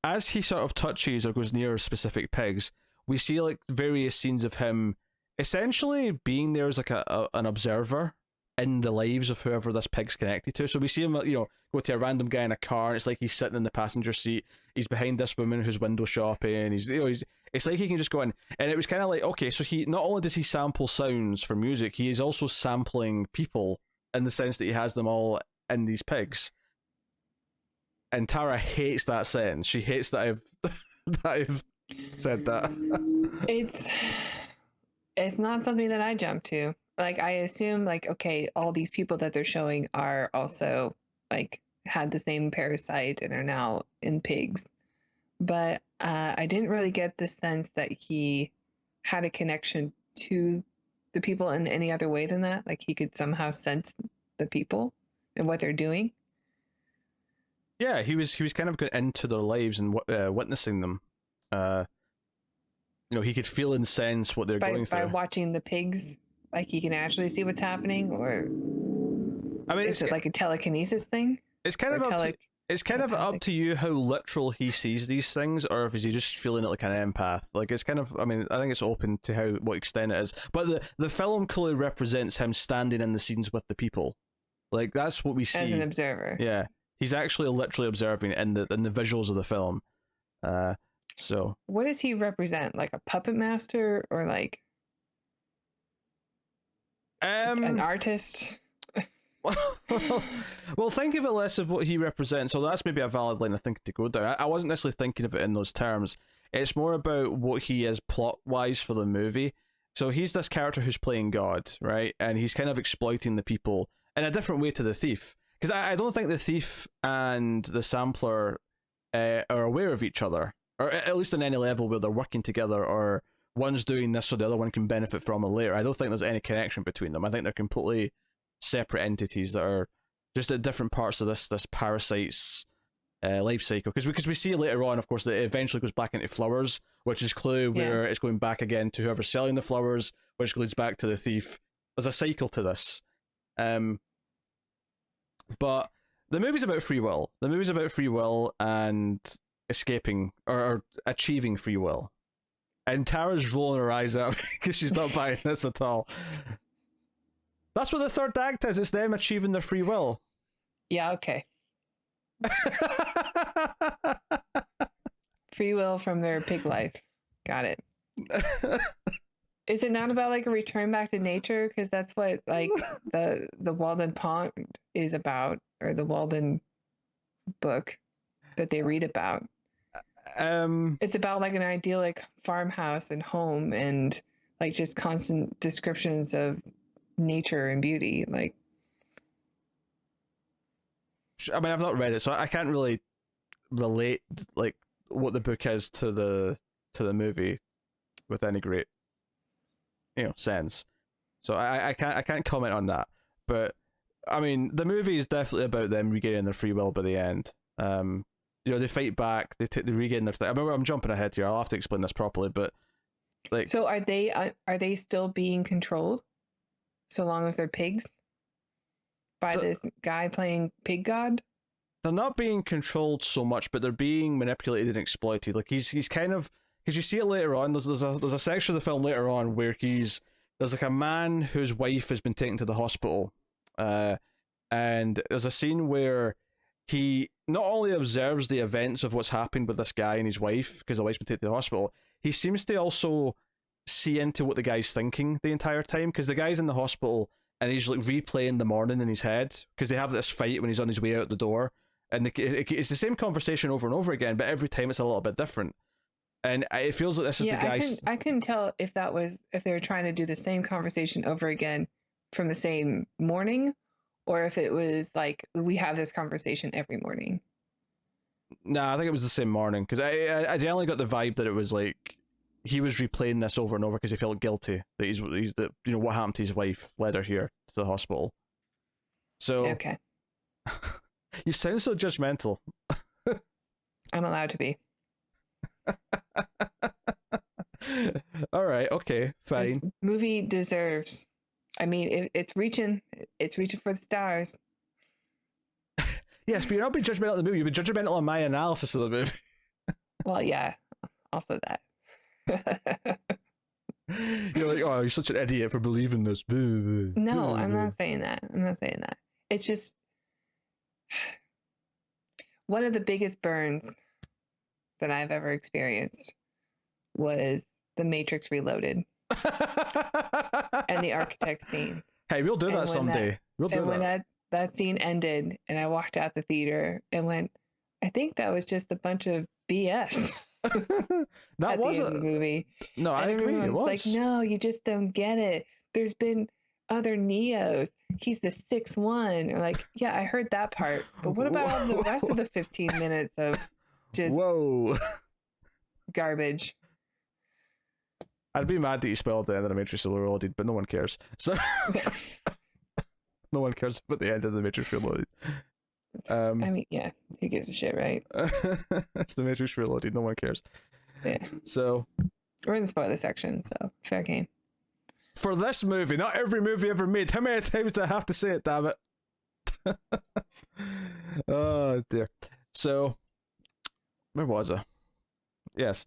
as he sort of touches or goes near specific pigs, we see like various scenes of him essentially being there as like an observer in the lives of whoever this pig's connected to. So we see him, go to a random guy in a car, and it's like he's sitting in the passenger seat. He's behind this woman who's window shopping. It's like he can just go in. And it was kind of like, okay, so he not only does he sample sounds for music, he is also sampling people in the sense that he has them all in these pigs. And Tara hates that sentence. She hates that I've said that. It's not something that I jump to. Like, I assume, like, okay, all these people that they're showing are also, like, had the same parasite and are now in pigs. But I didn't really get the sense that he had a connection to the people in any other way than that. Like, he could somehow sense the people and what they're doing. Yeah, he was kind of going into their lives and witnessing them. He could feel and sense what they're going through. By watching the pigs, like he can actually see what's happening, or is it like a telekinesis thing? It's kind of up to you how literal he sees these things, or if is he just feeling it like an empath. Like it's kind of, I think it's open to what extent it is. But the film clearly represents him standing in the scenes with the people. Like that's what we see as an observer. Yeah, he's actually literally observing in the visuals of the film. So what does he represent? Like a puppet master, or like an artist? Well, think of it less of what he represents. So that's maybe a valid line of thinking to go down. I wasn't necessarily thinking of it in those terms. It's more about what he is plot-wise for the movie. So he's this character who's playing God, right? And he's kind of exploiting the people in a different way to the thief. Because I don't think the thief and the sampler are aware of each other, or at least on any level where they're working together, or one's doing this so the other one can benefit from it later. I don't think there's any connection between them. I think they're completely separate entities that are just at different parts of this parasite's life cycle. Because we see later on, of course, that it eventually goes back into flowers, which is clue where it's going back again to whoever's selling the flowers, which leads back to the thief. There's a cycle to this. But the movie's about free will. The movie's about free will and escaping or achieving free will. And Tara's rolling her eyes out because she's not buying this at all. That's what the third act is. It's them achieving their free will. Yeah, okay. Free will from their pig life. Got it. Is it not about like a return back to nature? Because that's what like the Walden Pond is about, or the Walden book that they read about. It's about like an idyllic farmhouse and home, and like just constant descriptions of nature and beauty. Like, I've not read it, so I can't really relate like what the book is to the movie with any great sense. So I can't comment on that. But the movie is definitely about them regaining their free will by the end. They fight back, they regain their thing. I'm jumping ahead here. I'll have to explain this properly, but like, so are they still being controlled so long as they're pigs by this guy playing pig god? They're not being controlled so much, but they're being manipulated and exploited. Like he's kind of, because you see it later on. There's a section of the film later on where there's like a man whose wife has been taken to the hospital, and there's a scene where he not only observes the events of what's happened with this guy and his wife, because the wife's been taken to the hospital, he seems to also see into what the guy's thinking the entire time, because the guy's in the hospital and he's like replaying the morning in his head, because they have this fight when he's on his way out the door, and it's the same conversation over and over again, but every time it's a little bit different. And it feels like this is the guy's... I couldn't tell if they were trying to do the same conversation over again from the same morning, or if it was like, we have this conversation every morning. Nah, I think it was the same morning, because I generally got the vibe that it was like he was replaying this over and over because he felt guilty that he's the, you know, what happened to his wife led her here to the hospital. So okay. You sound so judgmental. I'm allowed to be. All right, okay, fine. This movie deserves. I mean, it's reaching for the stars. Yes, but you're not being judgmental of the movie. You've been judgmental on my analysis of the movie. Well, yeah, also that. You're like, oh, you're such an idiot for believing this. No, I'm not saying that. It's just one of the biggest burns that I've ever experienced was The Matrix Reloaded and the architect scene. Hey, we'll do that someday. When that scene ended and I walked out the theater and went, I think that was just a bunch of BS. That wasn't the movie. No, I agree. It was like, no, you just don't get it. There's been other Neos. He's the sixth one. Or like, yeah, I heard that part, but what about all the rest of the 15 minutes of just garbage? I'd be mad that you spoiled the end of the Matrix Reloaded, but no one cares. So no one cares about the end of the Matrix Reloaded. I mean, yeah, who gives a shit, right? It's the Matrix Reloaded. No one cares. Yeah. So we're in the spoiler section, so fair game. For this movie, not every movie ever made. How many times do I have to say it, damn it? Oh, dear. So, where was I? Yes.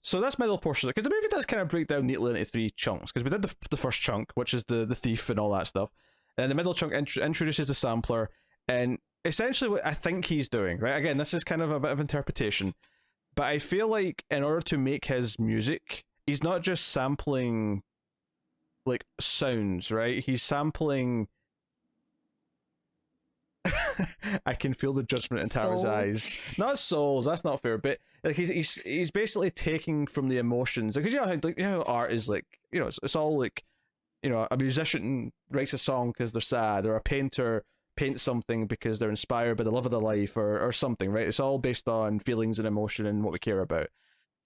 So this middle portion, because the movie does kind of break down neatly into three chunks, because we did the first chunk, which is the thief and all that stuff. And the middle chunk introduces the sampler, and essentially what I think he's doing, right? Again, this is kind of a bit of interpretation, but I feel like in order to make his music, he's not just sampling like sounds, right? He's sampling I can feel the judgment in Tara's eyes. Not souls, that's not fair, but like he's basically taking from the emotions, because you know how art is like, you know, it's all like, you know, a musician writes a song because they're sad, or a painter paints something because they're inspired by the love of their life, or something, right? It's all based on feelings and emotion and what we care about.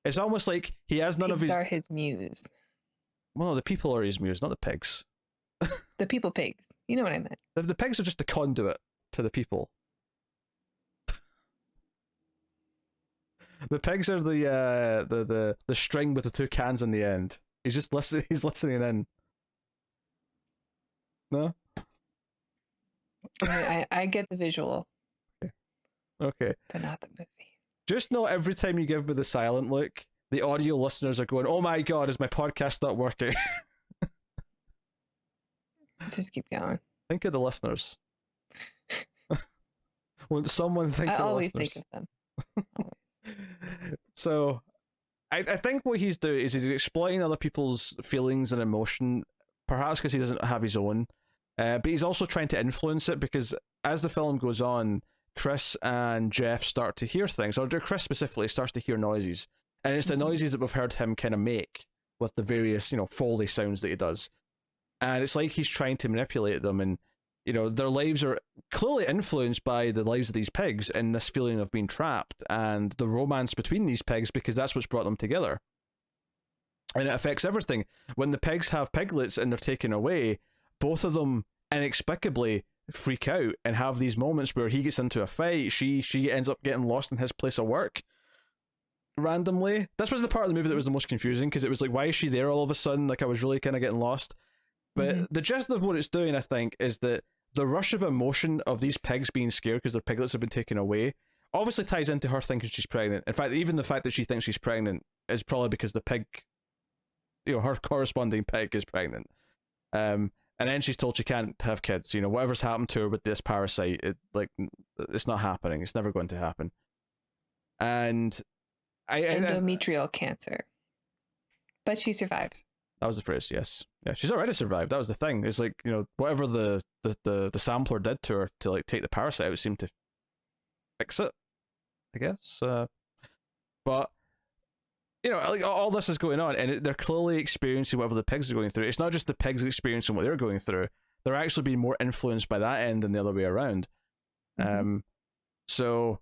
It's almost like he has none of his... Pigs are his muse. Well, the people are his muse, not the pigs. The people pigs. You know what I meant. The pigs are just the conduit to the people. The pigs are the string with the two cans in the end. He's just listening. He's listening in. No. I get the visual. Okay. But not the movie. Just know every time you give me the silent look, the audio listeners are going, "Oh my god, is my podcast not working?" Just keep going. Think of the listeners. When someone think of the always listeners. think of them. Always. So, I think what he's doing is he's exploiting other people's feelings and emotion, perhaps because he doesn't have his own, but he's also trying to influence it, because as the film goes on, Chris and Jeff start to hear things, or Chris specifically starts to hear noises, and it's the noises that we've heard him kind of make with the various, you know, Foley sounds that he does, and it's like he's trying to manipulate them, and you know, their lives are clearly influenced by the lives of these pigs and this feeling of being trapped and the romance between these pigs, because that's what's brought them together. And it affects everything. When the pigs have piglets and they're taken away, both of them inexplicably freak out and have these moments where he gets into a fight, she ends up getting lost in his place of work randomly. This was the part of the movie that was the most confusing, because it was like, why is she there all of a sudden? Like, I was really kind of getting lost. But the gist of what it's doing, I think, is that the rush of emotion of these pigs being scared because their piglets have been taken away obviously ties into her thinking she's pregnant. In fact, even the fact that she thinks she's pregnant is probably because the pig, you know, her corresponding pig is pregnant. And and then she's told she can't have kids. You know, whatever's happened to her with this parasite, it's not happening. It's never going to happen. And endometrial cancer, but she survives. That was the phrase. Yes, yeah, she's already survived. That was the thing. It's like, you know, whatever the sampler did to her to like take the parasite out seemed to fix it, I guess. But you know, like all this is going on, and they're clearly experiencing whatever the pigs are going through. It's not just the pigs experiencing what they're going through; they're actually being more influenced by that end than the other way around. So,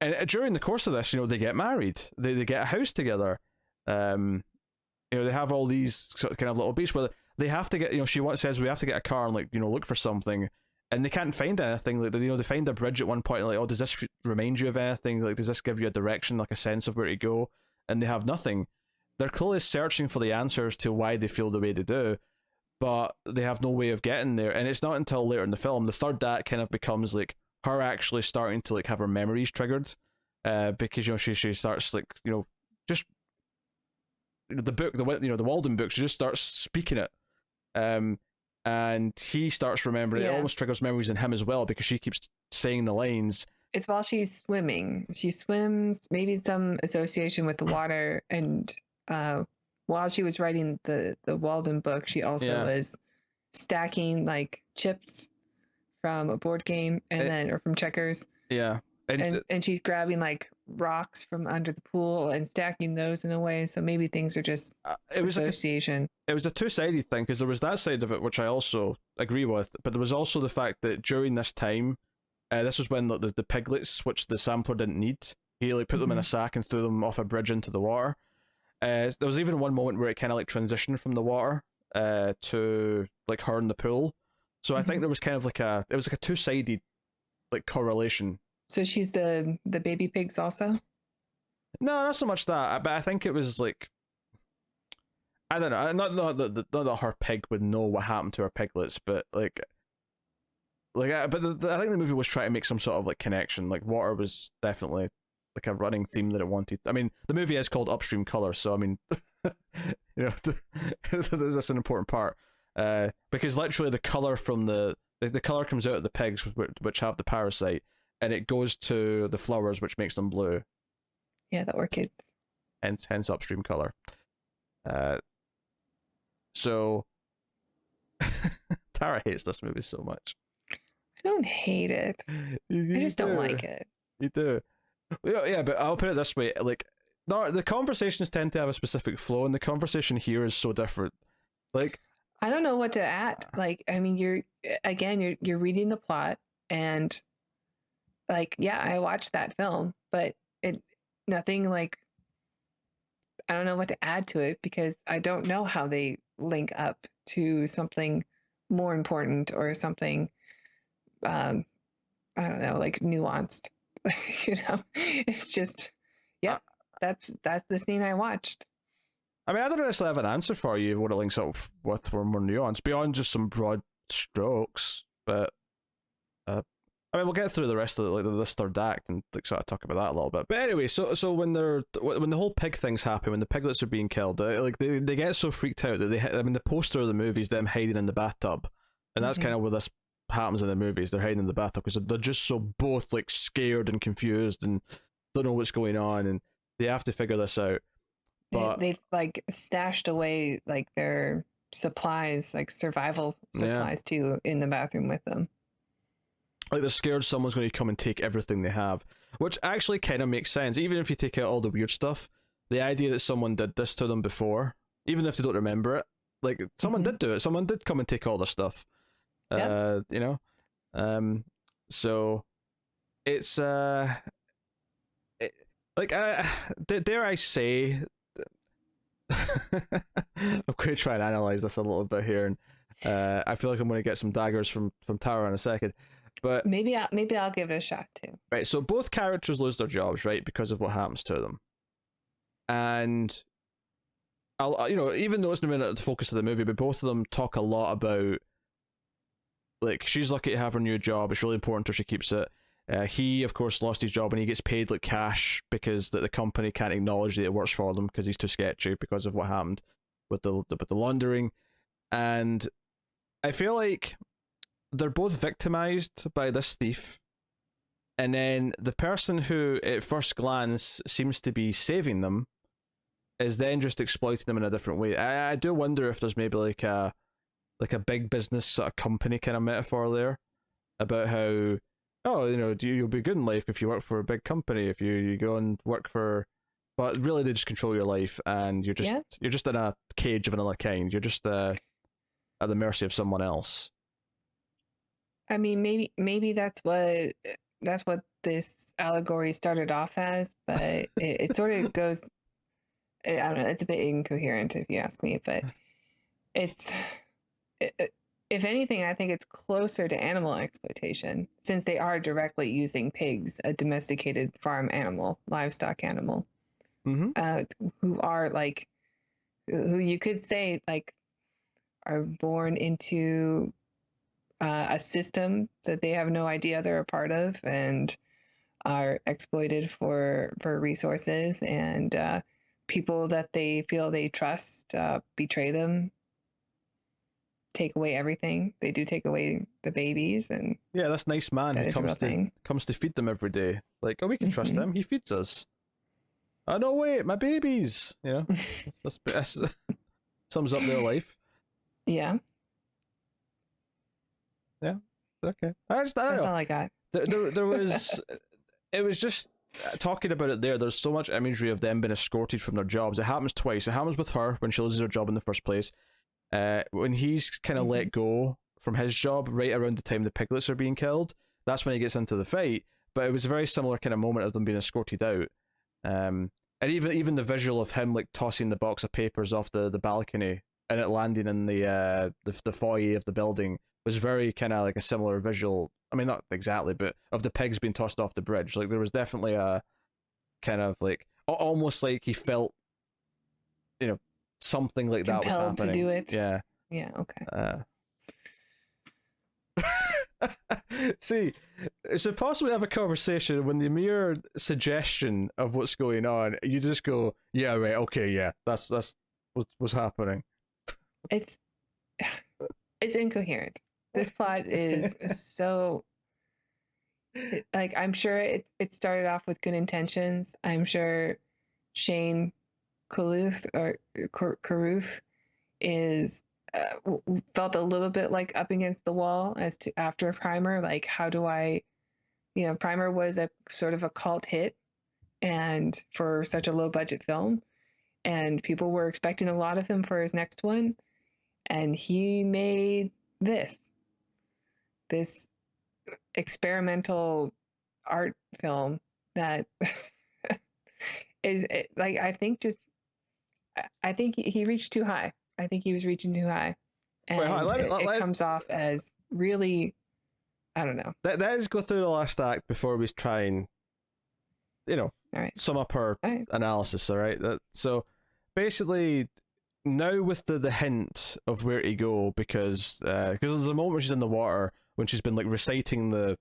and during the course of this, you know, they get married, they get a house together. You know, they have all these sort of kind of little beats where they have to get, you know, she says we have to get a car and, like, you know, look for something, and they can't find anything. Like, you know, they find a bridge at one point, and like, oh, does this remind you of anything? Like, does this give you a direction, like a sense of where to go? And they have nothing. They're clearly searching for the answers to why they feel the way they do, but they have no way of getting there. And it's not until later in the film, the third act kind of becomes like her actually starting to like have her memories triggered, because, you know, she starts, like, you know, just the book, the Walden book, she just starts speaking it, and he starts remembering. It almost triggers memories in him as well, because she keeps saying the lines. It's while she's swimming. She swims, maybe some association with the water, and while she was writing the Walden book, she also was stacking like chips from a board game or from checkers. Yeah. And she's grabbing like rocks from under the pool and stacking those in a way. So maybe things are just association. It was a two-sided thing, because there was that side of it, which I also agree with, but there was also the fact that during this time, this was when the piglets, which the sampler didn't need, he like put them in a sack and threw them off a bridge into the water. There was even one moment where it kind of like transitioned from the water to like her in the pool. So I think there was kind of like it was like a two-sided like correlation. So she's the baby pigs also? No, not so much that, but I think it was like, I don't know, not that her pig would know what happened to her piglets, but I think the movie was trying to make some sort of like connection. Like, water was definitely like a running theme that it wanted. I mean, the movie is called Upstream Color, so I mean, you know, that's an important part, because literally the color from the color comes out of the pigs which have the parasite, and it goes to the flowers, which makes them blue. Yeah, the orchids. Hence Upstream Color. So Tara hates this movie so much. I don't hate it. I just don't like it. You do. Yeah, but I'll put it this way: like, no, the conversations tend to have a specific flow, and the conversation here is so different. Like, I don't know what to add. Like, I mean, you're reading the plot, and like, yeah, I watched that film, but nothing like, I don't know what to add to it, because I don't know how they link up to something more important or something, I don't know, like nuanced. You know, it's just, yeah, that's the scene I watched. I mean, I don't necessarily have an answer for you what it links up with for more nuance beyond just some broad strokes, but I mean, we'll get through the rest of this third act and like sort of talk about that a little bit. But anyway, so when the whole pig things happen, when the piglets are being killed, like they get so freaked out that the poster of the movie is them hiding in the bathtub, and that's kind of where this happens in the movies. They're hiding in the bathtub because they're just so both like scared and confused and don't know what's going on, and they have to figure this out. But they've like stashed away like their supplies, like survival supplies too, in the bathroom with them. Like, they're scared someone's going to come and take everything they have, which actually kind of makes sense. Even if you take out all the weird stuff, the idea that someone did this to them before, even if they don't remember it, like, someone did do it. Someone did come and take all their stuff. You know? So it's dare I say, I'm going to try and analyze this a little bit here, and I feel like I'm going to get some daggers from Tara in a second. But maybe I'll give it a shot too. Right, so both characters lose their jobs, right, because of what happens to them. And I'll, you know, even though it's not the focus of the movie, but both of them talk a lot about, like, she's lucky to have her new job. It's really important to her she keeps it. He, of course, lost his job and he gets paid like cash because the company can't acknowledge that it works for them because he's too sketchy because of what happened with the laundering. And I feel like they're both victimized by this thief, and then the person who at first glance seems to be saving them is then just exploiting them in a different way. I do wonder if there's maybe like a big business sort of company kind of metaphor there about how, oh, you know, you'll be good in life if you work for a big company, if you go and work for, but really they just control your life, and you're just in a cage of another kind. You're just at the mercy of someone else. I mean, maybe that's what this allegory started off as, but it sort of goes. I don't know. It's a bit incoherent if you ask me, but it's. If anything, I think it's closer to animal exploitation, since they are directly using pigs, a domesticated farm animal, livestock animal, who are like, who you could say like, are born into a system that they have no idea they're a part of, and are exploited for resources, and people that they feel they trust betray them, take away everything. They do take away the babies, and yeah, this nice man who comes to feed them every day. Like, oh, we can trust him. He feeds us. Oh no, wait, my babies. You know, that's sums up their life. Yeah. Yeah. Okay. That's all I got. There was. It was just talking about it there. There's so much imagery of them being escorted from their jobs. It happens twice. It happens with her when she loses her job in the first place. When he's kind of let go from his job right around the time the piglets are being killed, that's when he gets into the fight. But it was a very similar kind of moment of them being escorted out. And even the visual of him like tossing the box of papers off the balcony and it landing in the foyer of the building was very kind of like a similar visual. I mean, not exactly, but of the pigs being tossed off the bridge. Like there was definitely a kind of like almost like he felt, you know, something like that was happening. To do it. Yeah. Yeah. Okay. See, it's impossible to have a conversation when the mere suggestion of what's going on, you just go, yeah, right, okay, yeah, that's what's happening. It's incoherent. This plot is so, like, I'm sure it started off with good intentions. I'm sure Shane Carruth is felt a little bit like up against the wall as to after Primer. Like, how do I, Primer was a sort of a cult hit, and for such a low budget film, and people were expecting a lot of him for his next one, and he made this experimental art film that is like, I think he reached too high. I think he was reaching too high, and it comes off as really, I don't know. Let's go through the last act before we try and, sum up our analysis. All right. So basically, now with the hint of where to go, because there's a moment where she's in the water when she's been like reciting the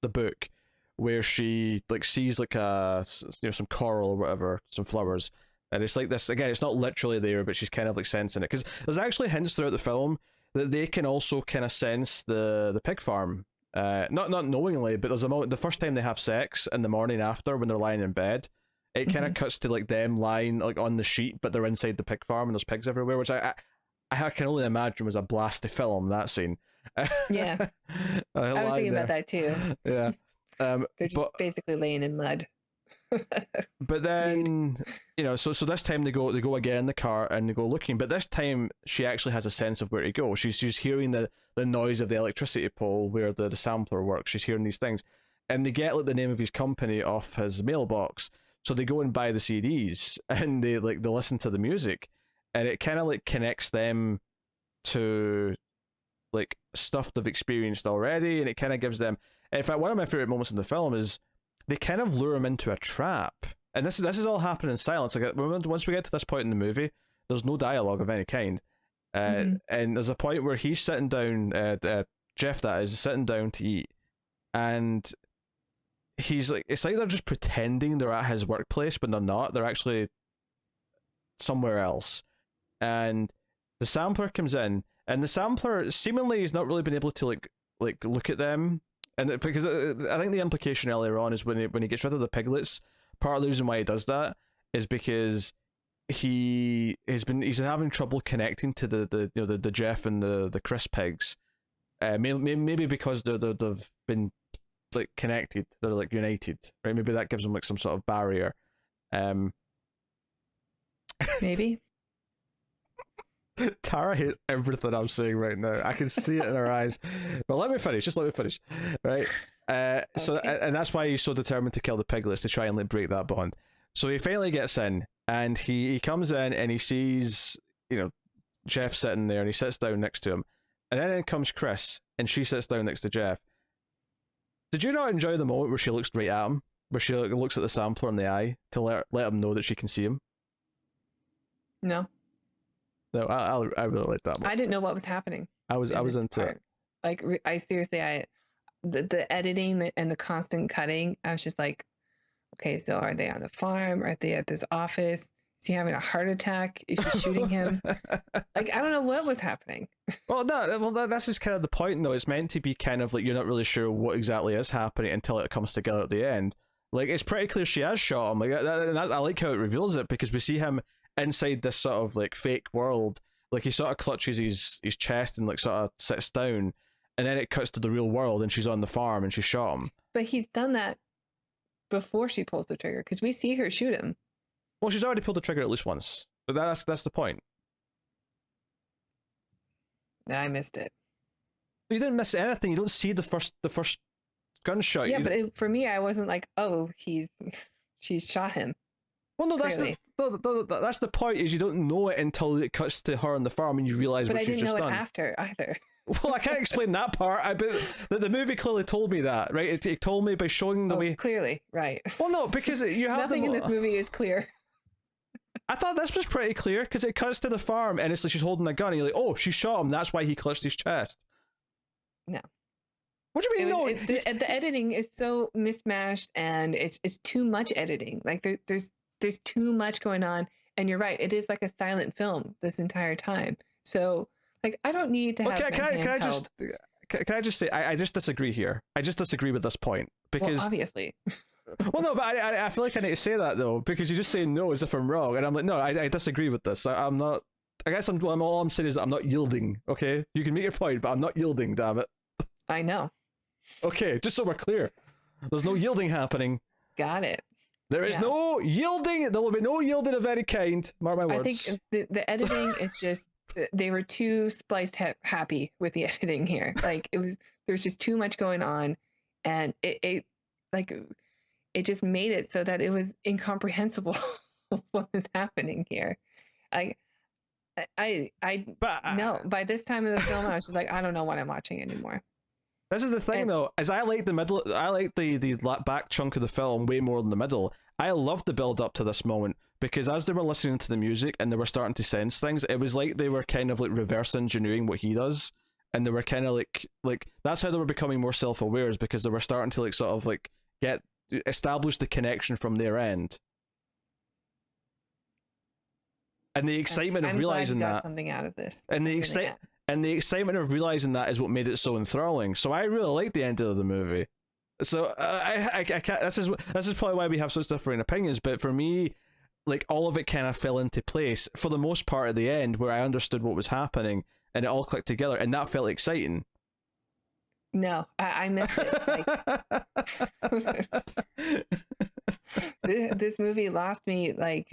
book, where she like sees like some coral or whatever, some flowers. And it's like this, again, it's not literally there, but she's kind of like sensing it. Because there's actually hints throughout the film that they can also kind of sense the pig farm. Not knowingly, but there's a moment, the first time they have sex in the morning after, when they're lying in bed, it kind of cuts to like them lying like on the sheet, but they're inside the pig farm and there's pigs everywhere, which I can only imagine was a blast to film, that scene. Yeah. I was thinking about that too. Yeah. They're just basically laying in mud. But then, so this time they go again in the car and they go looking, but this time she actually has a sense of where to go. She's hearing the noise of the electricity pole where the sampler works. She's hearing these things, and they get like the name of his company off his mailbox. So they go and buy the CDs and they listen to the music, and it kind of like connects them to like stuff they've experienced already, and it kind of gives them. In fact, one of my favorite moments in the film is they kind of lure him into a trap, and this is all happening in silence. Like once we get to this point in the movie, there's no dialogue of any kind, and there's a point where he's sitting down. Jeff, that is, sitting down to eat, and he's like, it's like they're just pretending they're at his workplace, but they're not. They're actually somewhere else, and the sampler comes in, and the sampler seemingly has not really been able to like look at them, and because I think the implication earlier on is when he gets rid of the piglets, part of the reason why he does that is because he's been having trouble connecting to the Jeff and the Chris pigs, maybe because they've been like connected, they're like united, right? Maybe that gives them like some sort of barrier. Maybe. Tara hates everything I'm saying right now. I can see it in her eyes. But let me finish. Just let me finish. Right. So and that's why he's so determined to kill the piglets, to try and like break that bond. So he finally gets in, and he comes in and he sees, Jeff sitting there, and he sits down next to him. And then in comes Chris, and she sits down next to Jeff. Did you not enjoy the moment where she looks straight at him, where she looks at the sampler in the eye to let him know that she can see him? No. No, I really like that moment. I didn't know what was happening. I was into it. Like, I seriously, the editing and the constant cutting, I was just like, okay, so are they on the farm? Are they at this office? Is he having a heart attack? Is she shooting him? Like, I don't know what was happening. Well, that's just kind of the point, though. It's meant to be kind of like you're not really sure what exactly is happening until it comes together at the end. Like, it's pretty clear she has shot him. Like, I like how it reveals it, because we see him inside this sort of like fake world. Like, he sort of clutches his chest and like sort of sits down, and then it cuts to the real world, and she's on the farm and she shot him. But he's done that before she pulls the trigger, because we see her shoot him. Well, she's already pulled the trigger at least once, but that's the point. I missed it. You didn't miss anything. You don't see the first gunshot. Yeah, but for me, I wasn't like, oh, she's shot him. Well, no, that's the point, is you don't know it until it cuts to her on the farm and you realize what she's just done. But I didn't know it after either. Well, I can't explain that part. But the movie clearly told me that, right? It told me by showing the way. Clearly, right. Well, no, because you have nothing in this movie is clear. I thought this was pretty clear, because it cuts to the farm and it's like she's holding a gun and you're like, oh, she shot him. That's why he clutched his chest. No. What do you mean? No, the editing is so mismatched, and it's too much editing. Like there's too much going on, and you're right. It is like a silent film this entire time. So like, I don't need to have. Can I just say I just disagree here. I just disagree with this point, because obviously. Well, no, but I feel like I need to say that though, because you just say no as if I'm wrong, and I'm like, no, I disagree with this. I'm not. I guess all I'm saying is that I'm not yielding. Okay, you can make your point, but I'm not yielding. Damn it. I know. Okay, just so we're clear, there's no yielding happening. Got it. There is no yielding. There will be no yielding of any kind. Mark my words. I think the editing is just, they were too spliced happy with the editing here. Like, there's just too much going on, and it just made it so that it was incomprehensible what was happening here. No, by this time of the film, I was just like, I don't know what I'm watching anymore. This is the thing, though, is I like the middle. I like the back chunk of the film way more than the middle. I loved the build up to this moment, because as they were listening to the music and they were starting to sense things, it was like they were kind of like reverse engineering what he does, and they were kind of like that's how they were becoming more self-aware, is because they were starting to like sort of like establish the connection from their end. And the excitement of realizing glad you got that something out of this, and the excitement of realizing that is what made it so enthralling. So I really liked the end of the movie. So I can't. This is probably why we have such differing opinions. But for me, like, all of it kind of fell into place for the most part at the end, where I understood what was happening and it all clicked together, and that felt exciting. No, I missed it. This movie lost me like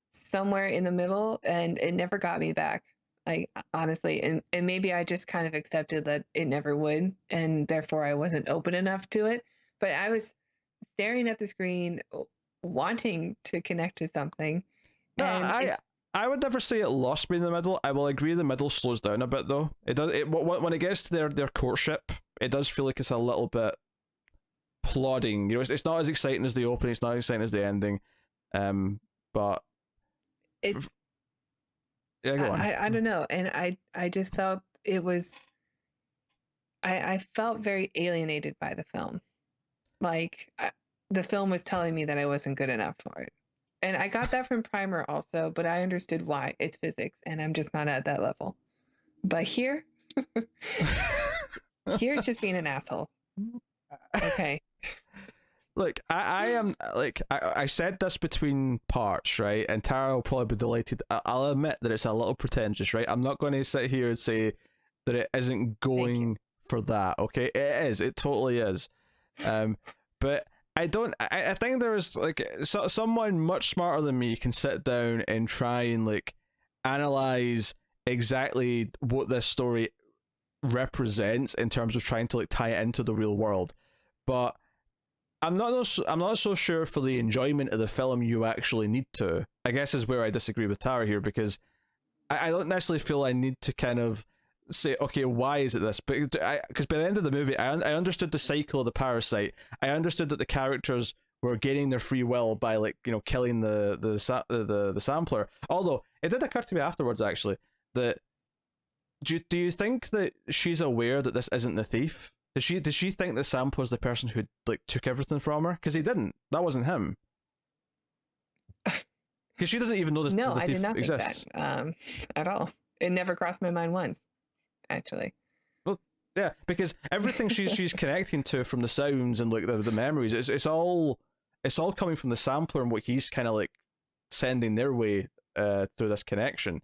somewhere in the middle, and it never got me back. Like, honestly, and maybe I just kind of accepted that it never would, and therefore I wasn't open enough to it. But I was staring at the screen, wanting to connect to something. No, I would never say it lost me in the middle. I will agree the middle slows down a bit, though. It does. When it gets to their courtship, it does feel like it's a little bit plodding. It's not as exciting as the opening. It's not as exciting as the ending. But it's. Yeah, go on. I don't know, and I just felt it was. I felt very alienated by the film, like the film was telling me that I wasn't good enough for it, and I got that from Primer also, but I understood why. It's physics, and I'm just not at that level. But here, here it's just being an asshole. Okay. Look, I am like I said this between parts, right? And Tara will probably be delighted. I'll admit that it's a little pretentious, right? I'm not going to sit here and say that it isn't going for that. Okay, it is. It totally is. But I don't. I think there's like someone much smarter than me can sit down and try and like analyze exactly what this story represents in terms of trying to like tie it into the real world, but I'm not so sure for the enjoyment of the film you actually need to. I guess is where I disagree with Tara here, because I don't necessarily feel I need to kind of say, okay, why is it this? But because by the end of the movie, I understood the cycle of the parasite. I understood that the characters were gaining their free will by like killing the sampler. Although it did occur to me afterwards actually that do you think that she's aware that this isn't the thief? Does she think that Sampler's the person who like took everything from her? Because he didn't. That wasn't him. Because she doesn't even know this. No, the I thief did not exists. think that at all. It never crossed my mind once, actually. Well, yeah, because everything she's connecting to from the sounds and like the memories, it's all coming from the Sampler and what he's kind of like sending their way through this connection.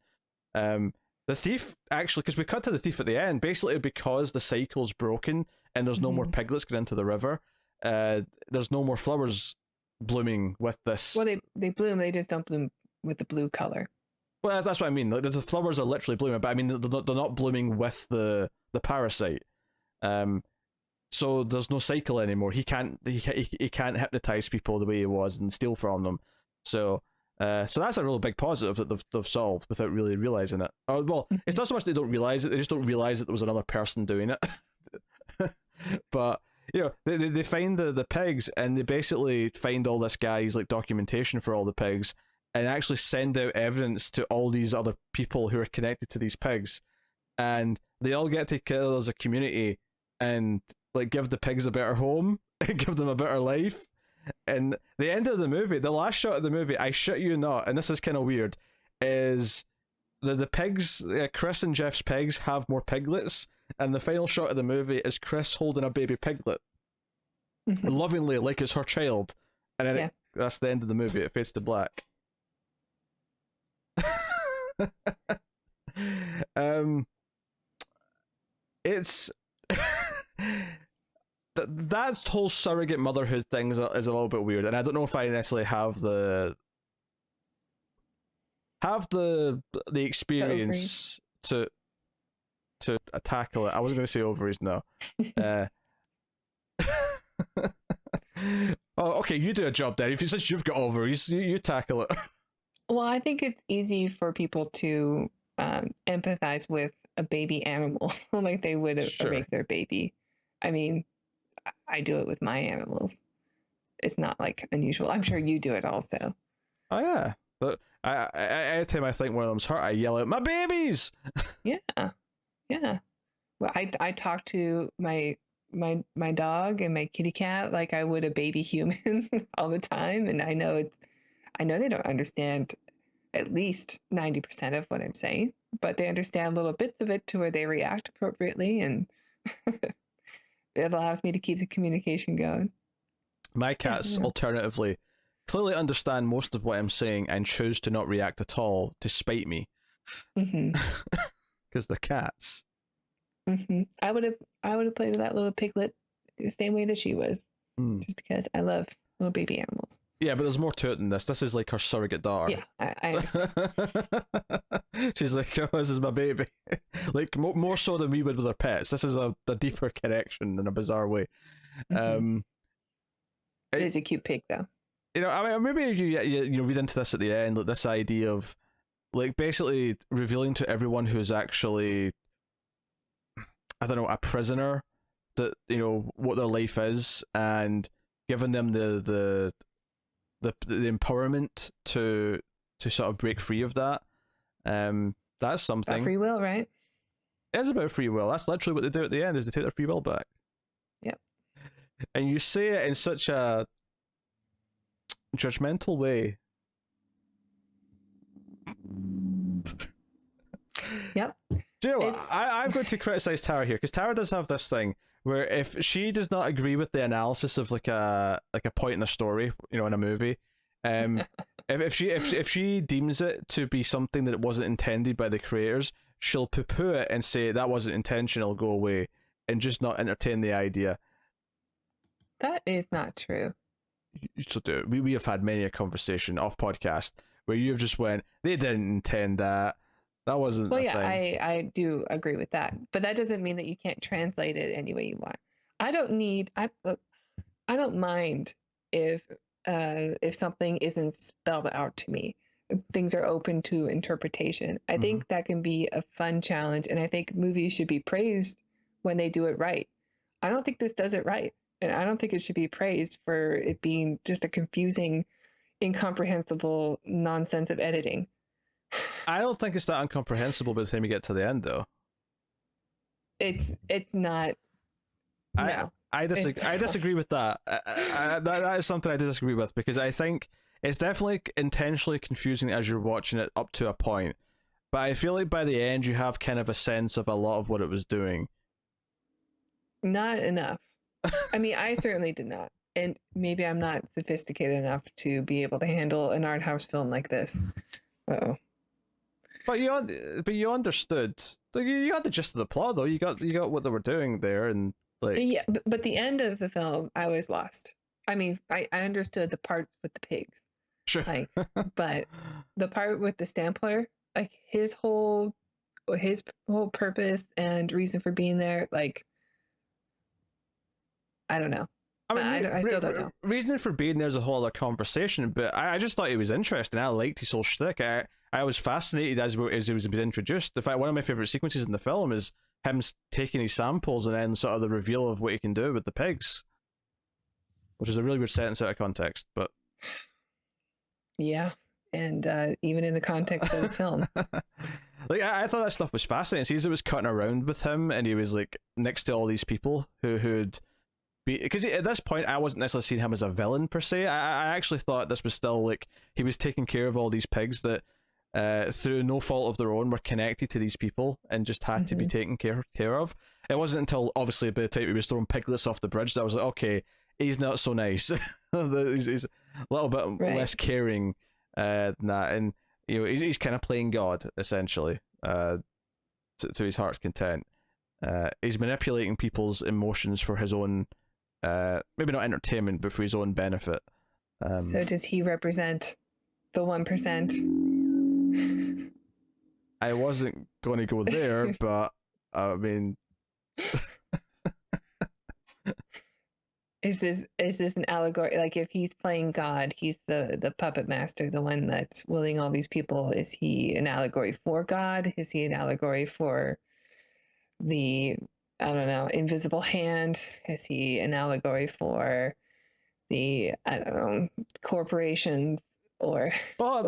The thief actually, because we cut to the thief at the end, basically because the cycle's broken and there's no more piglets going into the river. There's no more flowers blooming with this. Well, they bloom. They just don't bloom with the blue color. Well, that's what I mean. Like, the flowers are literally blooming, but I mean they're not blooming with the parasite. So there's no cycle anymore. He can't hypnotize people the way he was and steal from them. So that's a real big positive that they've solved without really realizing it. Or, well, it's not so much they don't realize it; they just don't realize that there was another person doing it. But they find the pigs, and they basically find all this guy's like documentation for all the pigs, and actually send out evidence to all these other people who are connected to these pigs, and they all get together as a community and like give the pigs a better home and give them a better life. And the end of the movie, the last shot of the movie, I shit you not, and this is kind of weird, is the pigs, Chris and Jeff's pigs have more piglets, and the final shot of the movie is Chris holding a baby piglet, lovingly, like it's her child, and then that's the end of the movie. It fades to black. It's that whole surrogate motherhood thing is a little bit weird, and I don't know if I necessarily have the experience to tackle it. I wasn't going to say ovaries, no. Oh, okay, you do a job there. If you said you've got ovaries, you tackle it. Well, I think it's easy for people to empathize with a baby animal like they would make their baby. I mean, I do it with my animals. It's not like unusual. I'm sure you do it also. Oh yeah, but I every time I think one of them's hurt, I yell out, "My babies!" Yeah. Well, I talk to my dog and my kitty cat like I would a baby human all the time, and I know they don't understand at least 90% of what I'm saying, but they understand little bits of it to where they react appropriately, and it allows me to keep the communication going. My cats, alternatively, clearly understand most of what I'm saying and choose to not react at all to spite me. Because they're cats. I would have played with that little piglet the same way that she was, just because I love little baby animals. Yeah, but there's more to it than this. This is like her surrogate daughter. Yeah, I understand. She's like, oh, this is my baby. Like, more so than we would with our pets. This is a deeper connection in a bizarre way. It is a cute pig, though. I mean, maybe you read into this at the end, like this idea of, like, basically revealing to everyone who's actually, I don't know, a prisoner, that what their life is, and giving them the empowerment to sort of break free of that. That's something. About free will, right? It is about free will. That's literally what they do at the end, is they take their free will back. Yep. And you say it in such a judgmental way. Yep. Do you know what? It's I'm going to criticize Tara here because Tara does have this thing where if she does not agree with the analysis of like a point in a story, you know, in a movie, um, if she deems it to be something that it wasn't intended by the creators, she'll poo-poo it and say that wasn't intentional, go away, and just not entertain the idea. that is not true. So do we have had many a conversation off podcast where you have just went, they didn't intend that. That wasn't Well, a yeah, thing. I do agree with that, but that doesn't mean that you can't translate it any way you want. I don't need. Look, I don't mind if something isn't spelled out to me. Things are open to interpretation. I think that can be a fun challenge, and I think movies should be praised when they do it right. I don't think this does it right, and I don't think it should be praised for it being just a confusing, incomprehensible nonsense of editing. I don't think it's that incomprehensible by the time you get to the end, though. It's not. No. I disagree with that. That is something I disagree with because I think it's definitely intentionally confusing as you're watching it up to a point. But I feel like by the end you have kind of a sense of a lot of what it was doing. Not enough. I mean, I certainly did not. And maybe I'm not sophisticated enough to be able to handle an art house film like this. Uh-oh. But you understood. Like, you got the gist of the plot, though. You got what they were doing there, and like Yeah, but the end of the film, I was lost. I mean, I understood the parts with the pigs, sure. like, but the part with the Stampler, like his whole purpose and reason for being there, like, I don't know. I mean, I still don't know. Reason for being there's a whole other conversation, but I just thought he was interesting. I liked his whole shtick. I was fascinated as he was being introduced. In fact, one of my favorite sequences in the film is him taking his samples and then sort of the reveal of what he can do with the pigs, which is a really weird sentence out of context, but Yeah, and even in the context of the film. Like I thought that stuff was fascinating. See, as it was cutting around with him, and he was like next to all these people who'd be because at this point I wasn't necessarily seeing him as a villain per se. I actually thought this was still like he was taking care of all these pigs that through no fault of their own were connected to these people and just had to be taken care of. It wasn't until obviously by the time he was throwing piglets off the bridge that I was like, okay, he's not so nice. he's a little bit less caring than that, and you know he's kind of playing God essentially to his heart's content. He's manipulating people's emotions for his own maybe not entertainment but for his own benefit. So does he represent the 1%? I wasn't going to go there, but I mean Is this an allegory? Like, if he's playing God, he's the puppet master, the one that's willing all these people. Is he an allegory for God? Is he an allegory for the, I don't know, invisible hand? Is he an allegory for the, I don't know, corporations? Or what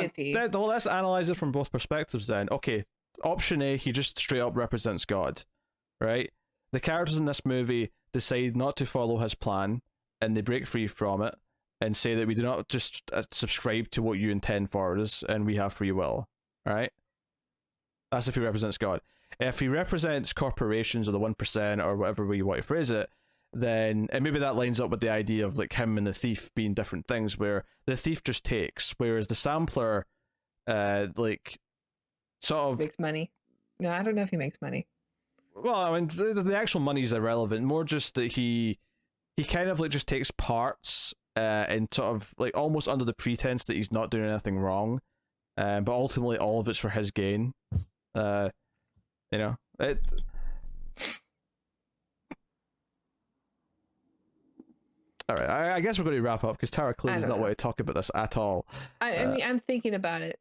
is he? Well, let's analyze it from both perspectives then. Okay, option A, he just straight up represents God, right? The characters in this movie decide not to follow his plan, and they break free from it, and say that we do not just subscribe to what you intend for us, and we have free will, right? That's if he represents God. If he represents corporations or the 1% or whatever way you want to phrase it, then, and maybe that lines up with the idea of like him and the thief being different things, where the thief just takes, whereas the sampler, like, sort of makes money. No, I don't know if he makes money. Well, I mean, the actual money's irrelevant. More just that he kind of like just takes parts, and sort of like almost under the pretense that he's not doing anything wrong, but ultimately all of it's for his gain. You know it. All right, I guess we're going to wrap up because Tara clearly does not want to talk about this at all. I mean, I'm thinking about it,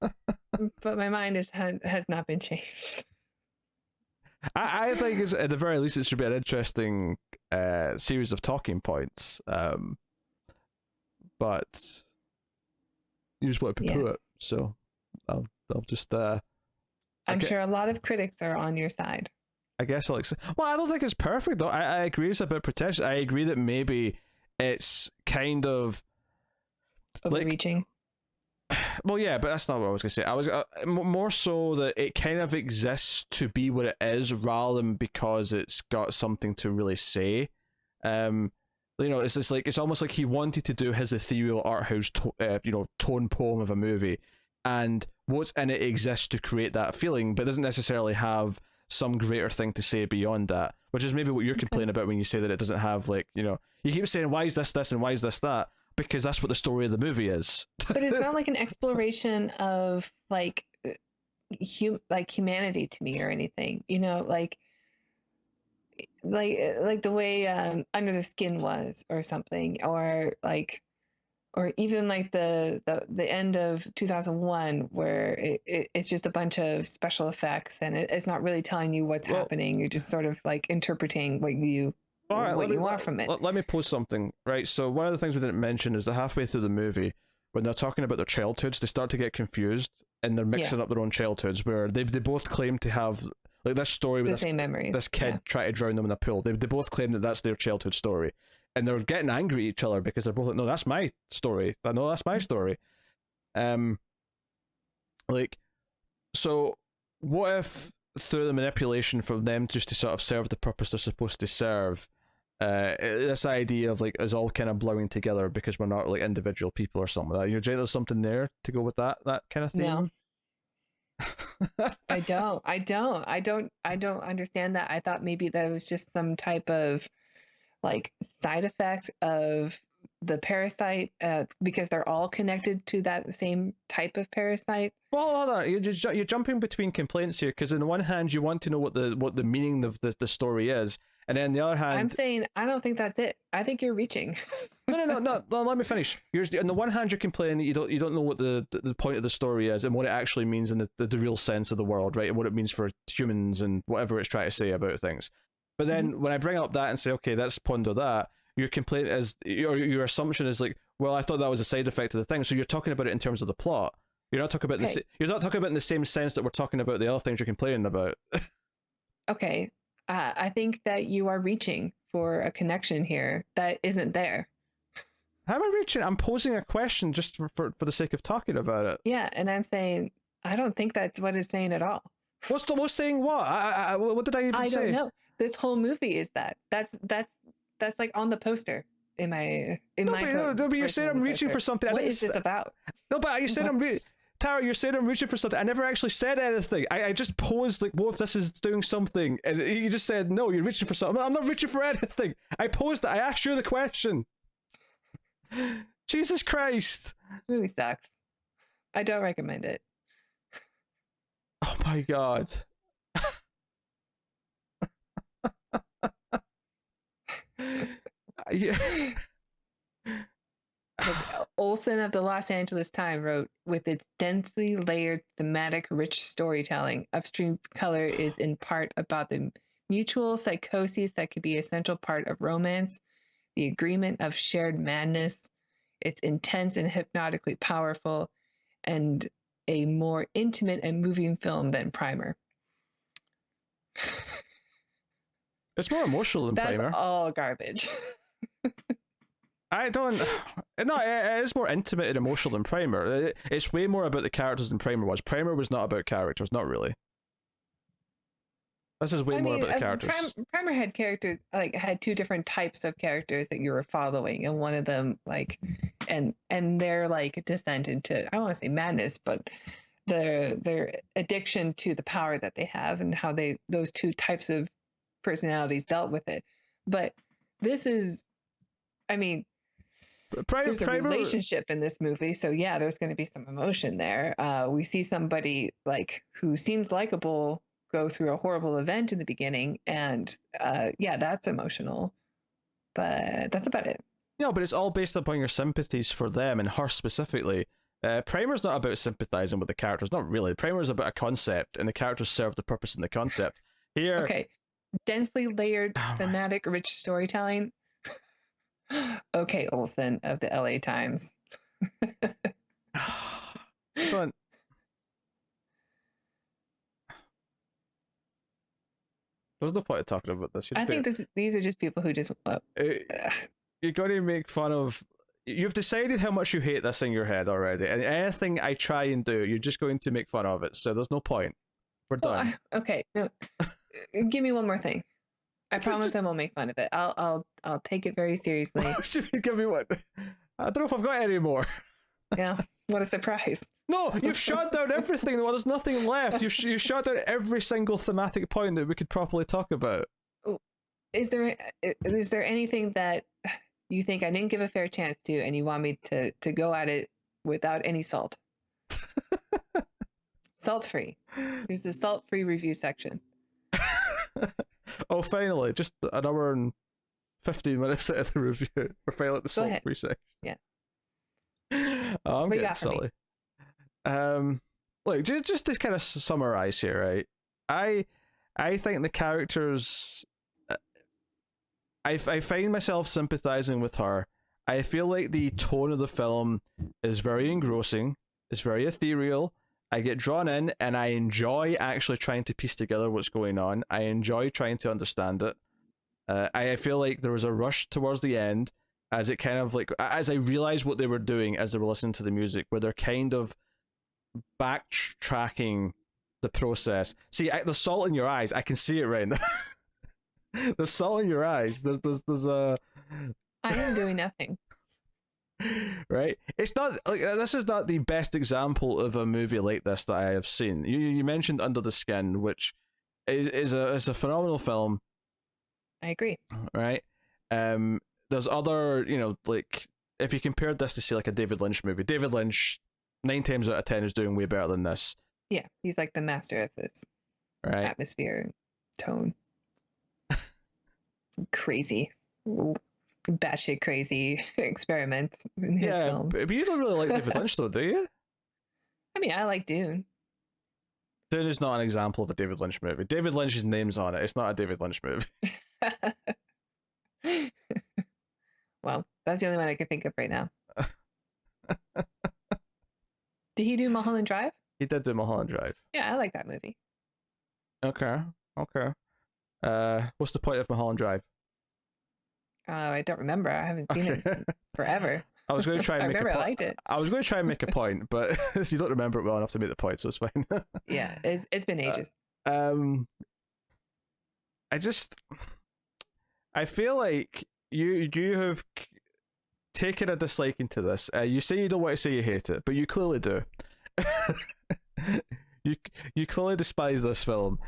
but my mind has not been changed. I think it's, at the very least it should be an interesting series of talking points. But you just want to poo it, so I'll just. I'm sure a lot of critics are on your side. I guess I'll well, I don't think it's perfect though. I agree it's a bit pretentious. I agree that maybe it's kind of overreaching. Like, well, yeah, but that's not what I was gonna say. I was more so that it kind of exists to be what it is, rather than because it's got something to really say. It's just like it's almost like he wanted to do his ethereal art house, tone poem of a movie, and what's in it exists to create that feeling, but doesn't necessarily have some greater thing to say beyond that. Which is maybe what you're complaining about when you say that it doesn't have you keep saying why is this and why is this that, because that's what the story of the movie is. But it's not like an exploration of like humanity to me or anything, like the way Under the Skin was or something, or even like the end of 2001 where it's just a bunch of special effects and it's not really telling you what's happening. You're just sort of like interpreting what you want from it. Let me pose something, right? So one of the things we didn't mention is that halfway through the movie, when they're talking about their childhoods, they start to get confused and they're mixing up their own childhoods, where they both claim to have like this story with the same memories. This kid trying to drown them in a pool. They both claim that that's their childhood story. And they're getting angry at each other because they're both like, no, that's my story. No, that's my story. So what if through the manipulation from them just to sort of serve the purpose they're supposed to serve, this idea of like is all kind of blowing together because we're not like individual people or something like that. There's something there to go with that kind of thing. No. I don't understand that. I thought maybe that was just some type of like side effect of the parasite, because they're all connected to that same type of parasite. Well, hold on. You're jumping between complaints here, because on the one hand you want to know what the meaning of the story is, and then on the other hand, I'm saying I don't think that's it. I think you're reaching. No. Let me finish. On the one hand, you're complaining that you don't know what the point of the story is and what it actually means in the real sense of the world, right? And what it means for humans and whatever it's trying to say about things. But then when I bring up that and say, okay, let's ponder that, your complaint is, your assumption is like, well, I thought that was a side effect of the thing. So you're talking about it in terms of the plot. You're not talking about you're not talking about it in the same sense that we're talking about the other things you're complaining about. Okay. I think that you are reaching for a connection here that isn't there. How am I reaching? I'm posing a question just for the sake of talking about it. Yeah, and I'm saying I don't think that's what it's saying at all. What's saying what? What did I even say? I don't know. This whole movie is that. That's like on the poster in my. No, but you're saying I'm reaching for something. What is this about? No, but you said Tara, you're saying I'm reaching for something. I never actually said anything. I just posed like, what if this is doing something? And you just said, no, you're reaching for something. I'm not reaching for anything. I posed it. I asked you the question. Jesus Christ. This movie sucks. I don't recommend it. Oh my God. Yeah. Olson of the Los Angeles Times wrote, with its densely layered, thematic, rich storytelling, Upstream Color is in part about the mutual psychoses that could be an essential part of romance, the agreement of shared madness. It's intense and hypnotically powerful, and a more intimate and moving film than Primer. It's more emotional than Primer. That's all garbage. I don't. No, it is more intimate and emotional than Primer. It's way more about the characters than Primer was. Primer was not about characters, not really. This is way more about the characters. Primer had characters, like, had two different types of characters that you were following, and one of them, like, and their like descent into, I don't want to say madness, but their addiction to the power that they have and how those two types of personalities dealt with it. But this is, I mean, there's a relationship in this movie, so yeah, there's going to be some emotion there. We see somebody like who seems likable go through a horrible event in the beginning, and yeah, that's emotional, but that's about it. No, but it's all based upon your sympathies for them and her specifically. Primer's not about sympathizing with the characters, not really. Primer's about a concept, and the characters serve the purpose in the concept. Here, okay, densely layered, thematic, rich storytelling. Okay, Olson of the LA Times. Don't. There's no point of talking about this. I think these are just people who just. You're going to make fun of you've decided how much you hate this in your head already, and anything I try and do, you're just going to make fun of it. So there's no point. We're done. Okay, no, give me one more thing. I promise I won't make fun of it. I'll take it very seriously. Give me one. I don't know if I've got any more. Yeah, what a surprise. No, you've shot down everything. Well, there's nothing left. You've shot down every single thematic point that we could properly talk about. Is there anything that you think I didn't give a fair chance to, and you want me to go at it without any salt? Salt-free. There's the salt-free review section. Oh, finally, just an hour and 15 minutes out of the review. We're finally at the salt-free section. Yeah. Oh, I'm getting silly. Look, just to kind of summarize here, right? I think the characters, I find myself sympathizing with her. I feel like the tone of the film is very engrossing. It's very ethereal. I get drawn in, and I enjoy actually trying to piece together what's going on. I enjoy trying to understand it. I feel like there was a rush towards the end, as it kind of like, as I realized what they were doing as they were listening to the music, where they're kind of backtracking the process. See, the salt in your eyes, I can see it right now. The salt in your eyes. There's a. I am doing nothing. Right, it's not like this is not the best example of a movie like this that I have seen. You mentioned Under the Skin, which is a phenomenal film. I agree. Right, there's other, like if you compared this to say like a David Lynch movie, David Lynch 9 times out of 10 is doing way better than this. Yeah, he's like the master of this atmosphere, tone. Crazy. Batshit crazy experiments in his films. But you don't really like David Lynch though, do you? I mean, I like Dune. Dune is not an example of a David Lynch movie. David Lynch's name's on it. It's not a David Lynch movie. Well, that's the only one I can think of right now. Did he do Mulholland Drive? He did do Mulholland Drive. Yeah, I like that movie. Okay. What's the point of Mulholland Drive? I don't remember. I haven't seen it forever. I was going to try and make a point. I liked it. I was going to try and make a point, but you don't remember it well enough to make the point, so it's fine. Yeah, it's been ages. I feel like you have taken a disliking to this. You say you don't want to say you hate it, but you clearly do. You clearly despise this film.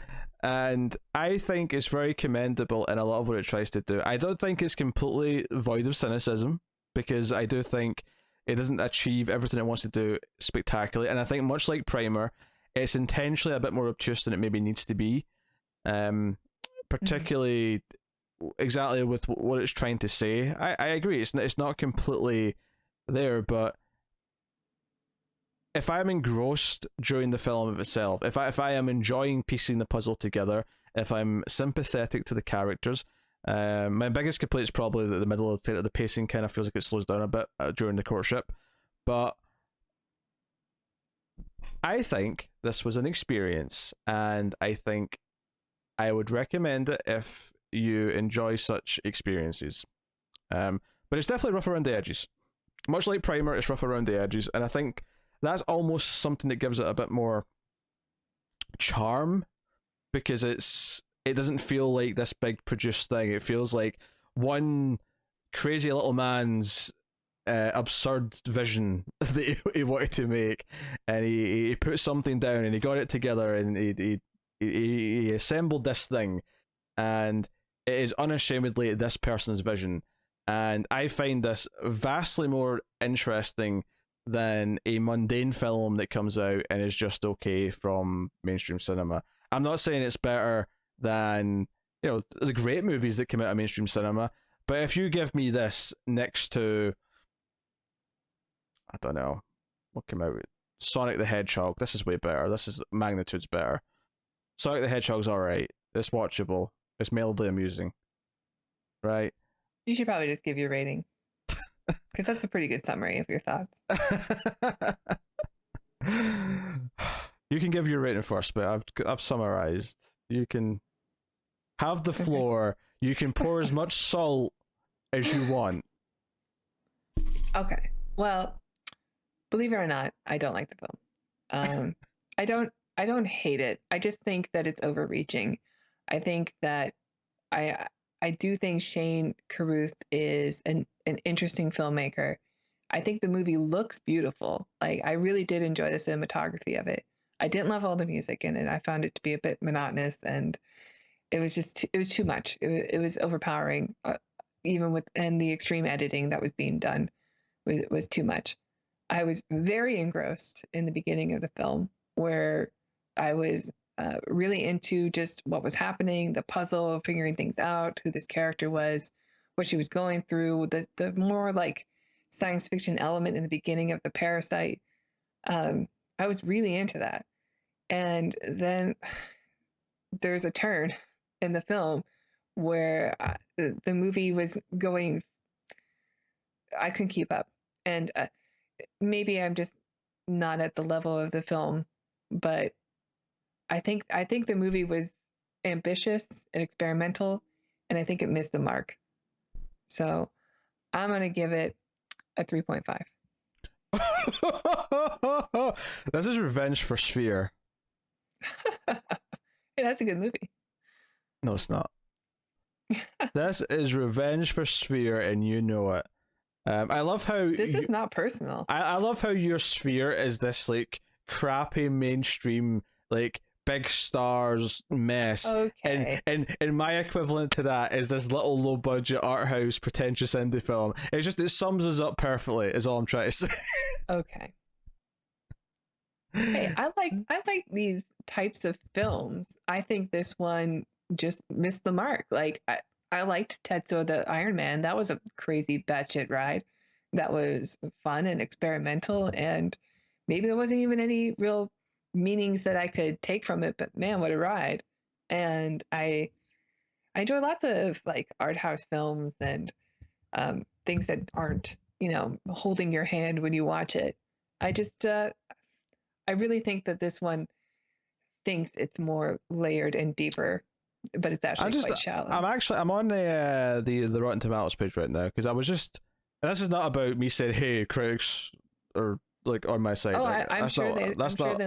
And I think it's very commendable in a lot of what it tries to do. I don't think it's completely void of cynicism, because I do think it doesn't achieve everything it wants to do spectacularly. And I think much like Primer, it's intentionally a bit more obtuse than it maybe needs to be. Particularly exactly with what it's trying to say. I agree, it's not completely there, but if I'm engrossed during the film of itself, if I am enjoying piecing the puzzle together, if I'm sympathetic to the characters, my biggest complaint is probably that the middle of the pacing kind of feels like it slows down a bit during the courtship, but I think this was an experience, and I think I would recommend it if you enjoy such experiences. But it's definitely rough around the edges. Much like Primer, it's rough around the edges, and I think that's almost something that gives it a bit more charm, because it doesn't feel like this big produced thing. It feels like one crazy little man's absurd vision that he wanted to make, and he put something down and he got it together, and he assembled this thing, and it is unashamedly this person's vision. And I find this vastly more interesting than a mundane film that comes out and is just okay from mainstream cinema. I'm not saying it's better than, the great movies that come out of mainstream cinema, but if you give me this next to, I don't know, what came out? Sonic the Hedgehog. This is way better. This is magnitudes better. Sonic the Hedgehog's alright. It's watchable. It's mildly amusing. Right? You should probably just give your rating, because that's a pretty good summary of your thoughts. You can give your rating first, but I've summarized. You can have the floor. You can pour as much salt as you want. Okay. Well, believe it or not, I don't like the film. I don't hate it. I just think that it's overreaching. I think that I I do think Shane Carruth is an interesting filmmaker. I think the movie looks beautiful. Like I really did enjoy the cinematography of it. I didn't love all the music in it. I found it to be a bit monotonous, and it was just it was too much. It was overpowering, even with and the extreme editing that was being done was too much. I was very engrossed in the beginning of the film, where I was really into just what was happening, the puzzle, figuring things out, who this character was, what she was going through, the more like science fiction element in the beginning of the parasite. I was really into that, and then there's a turn in the film where the movie was going. I couldn't keep up, and maybe I'm just not at the level of the film, but I think the movie was ambitious and experimental, and I think it missed the mark. So I'm gonna give it a 3.5. This is Revenge for Sphere. Hey, that's a good movie. No, it's not. This is Revenge for Sphere, and you know it. I love how This is not personal. I love how your Sphere is this like crappy mainstream like big stars mess. Okay. And my equivalent to that is this little low budget art house pretentious indie film. It's just it sums us up perfectly, is all I'm trying to say. Okay. Hey, I like these types of films. I think this one just missed the mark. Like I liked Tetsuo the Iron Man. That was a crazy batshit ride. That was fun and experimental, and maybe there wasn't even any real meanings that I could take from it, but man, what a ride. And I enjoy lots of like art house films and things that aren't, holding your hand when you watch it. I just I really think that this one thinks it's more layered and deeper, but it's actually quite shallow. I'm on the Rotten Tomatoes page right now because I was just, and this is not about me saying, hey, critics are like on my side. Oh, like, I'm sure they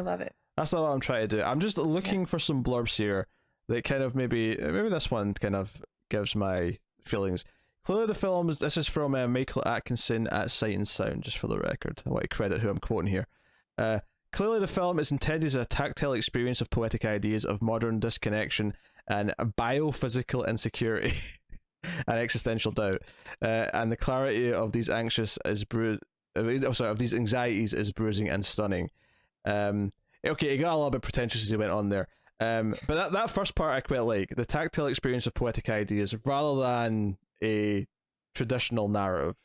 love it. That's not what I'm trying to do. I'm just looking for some blurbs here that kind of maybe this one kind of gives my feelings. Clearly, the film is. This is from Michael Atkinson at Sight and Sound, just for the record. I want to credit who I'm quoting here. Clearly, the film is intended as a tactile experience of poetic ideas of modern disconnection and biophysical insecurity and existential doubt, and the clarity of these of these anxieties is bruising and stunning. Okay, it got a little bit pretentious as he went on there. But that first part I quite like, the tactile experience of poetic ideas rather than a traditional narrative.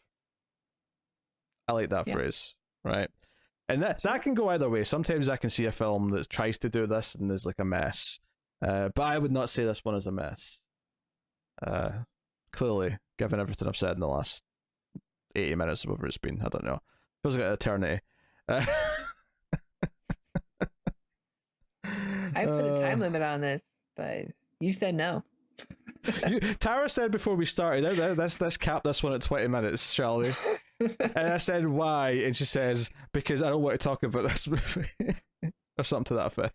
I like that phrase, right? And that can go either way. Sometimes I can see a film that tries to do this and is like a mess. But I would not say this one is a mess. Clearly, given everything I've said in the last 80 minutes of whatever it's been, I don't know. Feels like an eternity. I put a time limit on this, but you said no. Tara said before we started, let's cap this one at 20 minutes, shall we? And I said, why? And she says, because I don't want to talk about this movie. Or something to that effect.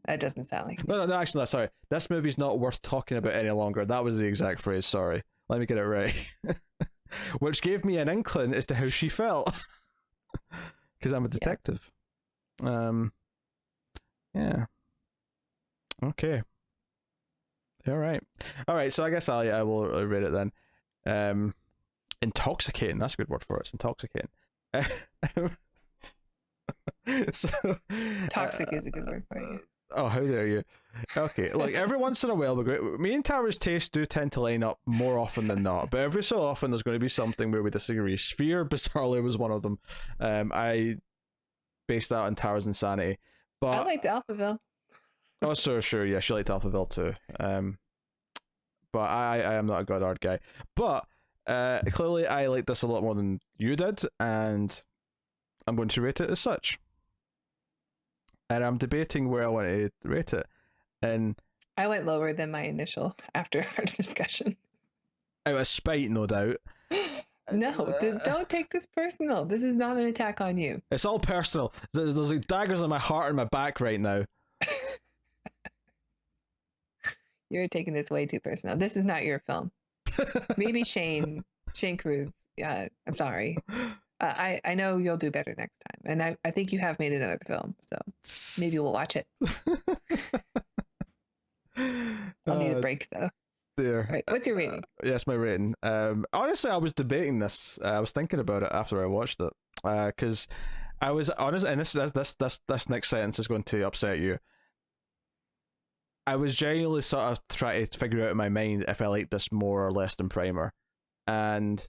That doesn't sound like No, actually, no, sorry. This movie's not worth talking about any longer. That was the exact phrase, sorry. Let me get it right. Which gave me an inkling as to how she felt. Because I'm a detective. Yeah. Okay. Alright, so I guess I will rate it then. Intoxicating, that's a good word for it. It's intoxicating. So, toxic is a good word for it. Oh, how dare you? Okay, like every once in a while, me and Tara's tastes do tend to line up more often than not, but every so often there's going to be something where we disagree. Sphere, bizarrely, was one of them. I based that on Tara's insanity. But I liked Alphaville. Oh, sure, yeah, she liked Alphaville too. But I am not a Godard guy. But clearly I like this a lot more than you did, and I'm going to rate it as such. And I'm debating where I want to rate it. And I went lower than my initial after our discussion. Out of spite, no doubt. No, don't take this personal. This is not an attack on you. It's all personal. There's like daggers in my heart and my back right now. You're taking this way too personal. This is not your film. Maybe Shane Carruth. I'm sorry. I know you'll do better next time, and I think you have made another film, so maybe we'll watch it. I'll need a break though. Dear. All right, what's your rating? Yes, my rating. Honestly, I was debating this. I was thinking about it after I watched it, because I was honest, and this next sentence is going to upset you. I was genuinely sort of trying to figure out in my mind if I liked this more or less than Primer, and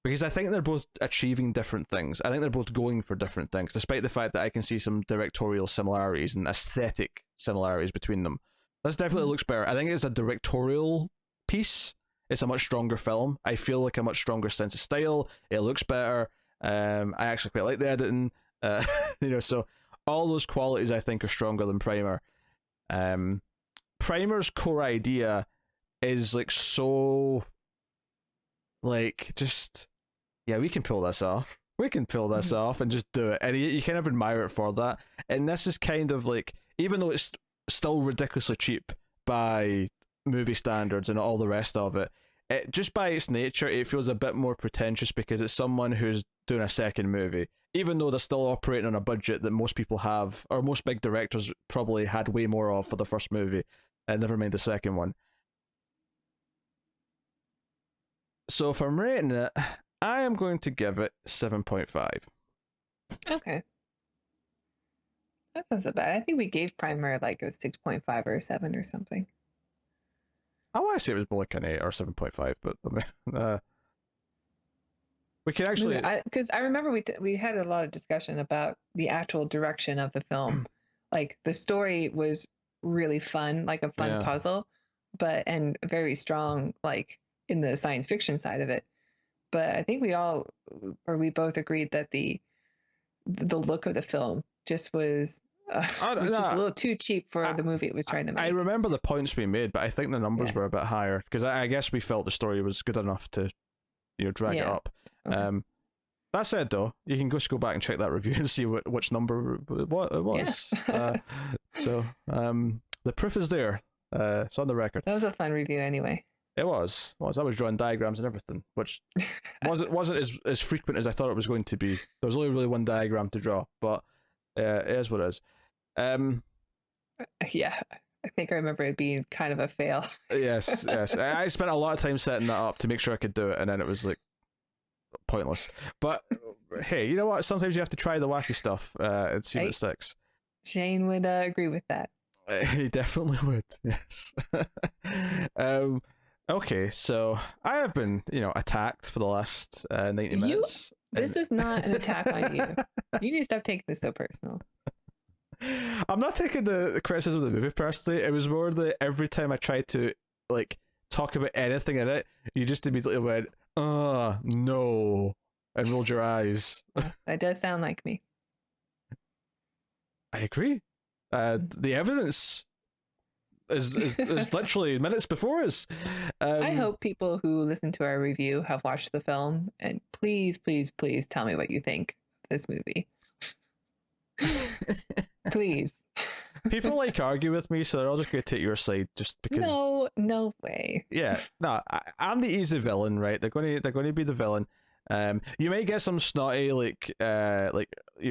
because I think they're both achieving different things. I think they're both going for different things, despite the fact that I can see some directorial similarities and aesthetic similarities between them. This definitely looks better. I think it's a directorial piece. It's a much stronger film. I feel like a much stronger sense of style. It looks better. I actually quite like the editing. So all those qualities I think are stronger than Primer. Primer's core idea is like so, like, just, yeah, we can pull this off. We can pull this off and just do it. And you kind of admire it for that. And this is kind of like, even though it's still ridiculously cheap by movie standards and all the rest of it, just by its nature, it feels a bit more pretentious because it's someone who's doing a second movie. Even though they're still operating on a budget that most people have, or most big directors probably had way more of for the first movie, and never mind the second one. So if I'm rating it, I am going to give it 7.5. Okay. That sounds so bad. I think we gave Primer like a 6.5 or a 7 or something. I want to say it was more like an 8 or 7.5, but we can actually... Because I remember we had a lot of discussion about the actual direction of the film. Like, the story was really fun, like a fun puzzle, and very strong, like, in the science fiction side of it. But I think we both agreed that the look of the film just was just a little too cheap for the movie it was trying to make. I remember the points we made, but I think the numbers were a bit higher because I guess we felt the story was good enough to, drag it up. Okay. That said, though, you can just go back and check that review and see which number what it was. Yeah. So the proof is there. It's on the record. That was a fun review, anyway. It was. I was drawing diagrams and everything, which wasn't as frequent as I thought it was going to be. There was only really one diagram to draw, but it is what it is. Yeah, I think I remember it being kind of a fail. Yes. I spent a lot of time setting that up to make sure I could do it, and then it was like pointless. But hey, you know what? Sometimes you have to try the wacky stuff and see what sticks. Shane would agree with that. He definitely would. Yes. Okay, so I have been, attacked for the last 90 minutes. This is not an attack on you. You need to stop taking this so personal. I'm not taking the criticism of the movie personally. It was more that every time I tried to, like, talk about anything in it, you just immediately went, "Oh, no," and rolled your eyes. That does sound like me. I agree. The evidence is literally minutes before us. I hope people who listen to our review have watched the film, and please tell me what you think of this movie. Please. People like argue with me, so they're all just going to take your side just because. No way. Yeah, no, I'm the easy villain, right? They're going to be the villain. You might get some snotty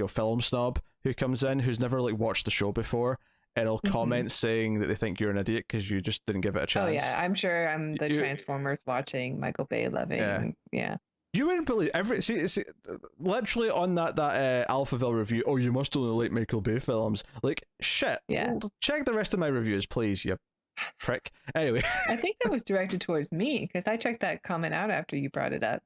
film snob who comes in who's never like watched the show before, and will comment saying that they think you're an idiot because you just didn't give it a chance. Oh yeah, I'm sure I'm the Transformers watching, Michael Bay loving. Yeah. You wouldn't believe see, literally on that Alphaville review. Oh, you must only like Michael Bay films. Like shit. Yeah. Check the rest of my reviews, please, you prick. Anyway, I think that was directed towards me because I checked that comment out after you brought it up,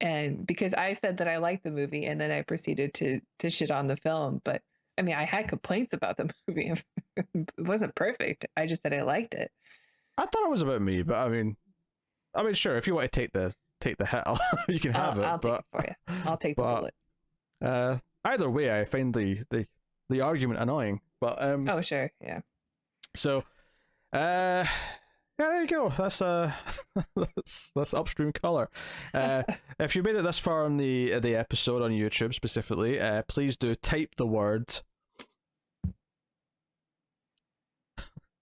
and because I said that I liked the movie, and then I proceeded to shit on the film. But I mean, I had complaints about the movie. It wasn't perfect. I just said I liked it. I thought it was about me, but I mean, sure. If you want to take the hit, you can have it. I'll take it for you. I'll take the bullet. Either way, I find the argument annoying. But oh sure, yeah. So, yeah, Yeah, there you go. That's that's Upstream Color. If you made it this far on the episode on YouTube specifically, please do type the word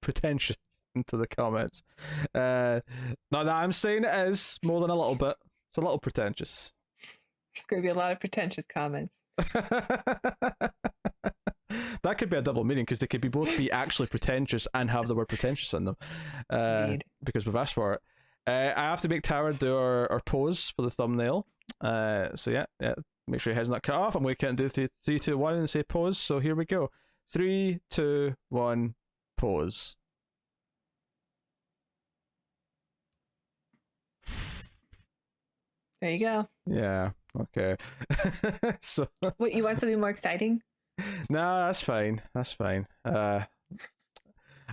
pretentious into the comments. Not that I'm saying it is more than a little bit. It's a little pretentious. There's going to be a lot of pretentious comments. That could be a double meaning because they could both be actually pretentious and have the word pretentious in them. Because we've asked for it. I have to make Tara do our pose for the thumbnail. So yeah, make sure your head's not cut off. I'm going to count and do 3, 2, 1 and say pose. So here we go. 3, 2, 1, pose. There you go. Yeah. Okay. So. What, you want something more exciting? No, that's fine. That's fine. I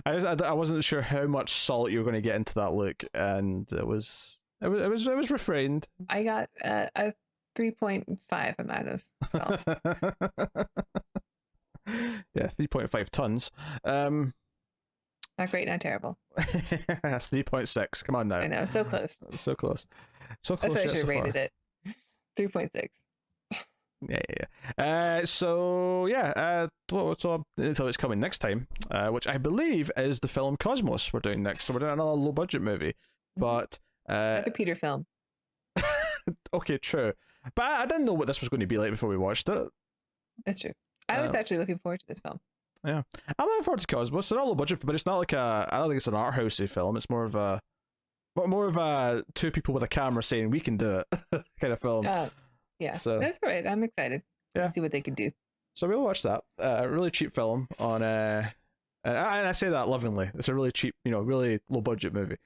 wasn't sure how much salt you were going to get into that look, and it was refrained. I got a 3.5 amount of salt. Yeah, 3.5 tons. Not great, not terrible. That's 3.6. Come on now. I know, so close. So close. So close. That's why I should have rated it. 3.6. Yeah. So until it's coming next time, which I believe is the film Cosmos we're doing next. So we're doing another low budget movie, but the Peter film. Okay, true. But I didn't know what this was going to be like before we watched it. That's true. I was actually looking forward to this film. Yeah, I'm looking forward to Cosmos. It's not low budget, but it's not like I don't think it's an art housey film. It's more of a two people with a camera saying we can do it kind of film. Yeah, so that's right. I'm excited to see what they can do. So we'll watch that. A really cheap film on and I say that lovingly. It's a really cheap, really low budget movie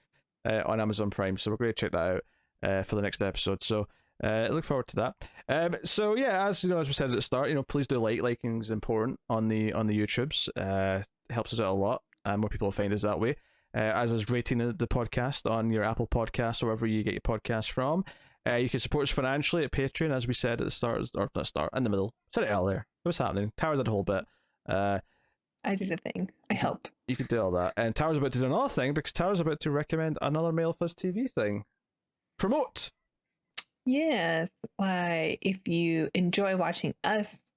on Amazon Prime. So we're going to check that out for the next episode. So look forward to that. So yeah, as we said at the start, please do liking is important on the YouTubes. Helps us out a lot, and more people will find us that way. As is rating the podcast on your Apple Podcasts or wherever you get your podcasts from. You can support us financially at Patreon, as we said at the start, or not start, in the middle. I said it earlier. It was happening. Tara did a whole bit. I did a thing. I helped. You could do all that. And Tara's about to do another thing because Tara's about to recommend another Male Fuzz TV thing. Promote! Yes. Why, if you enjoy watching us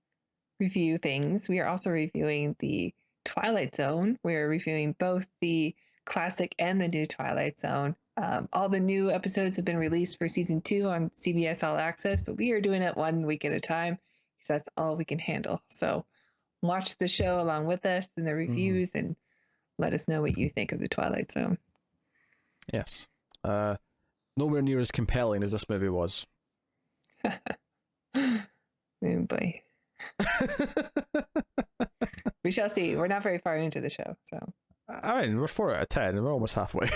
review things, we are also reviewing the Twilight Zone. We are reviewing both the classic and the new Twilight Zone. All the new episodes have been released for season 2 on CBS All Access, but we are doing it 1 week at a time because that's all we can handle. So watch the show along with us in the reviews and let us know what you think of the Twilight Zone. Yes. Nowhere near as compelling as this movie was. Oh boy. We shall see. We're not very far into the show, so. I mean, we're 4 out of 10 and we're almost halfway.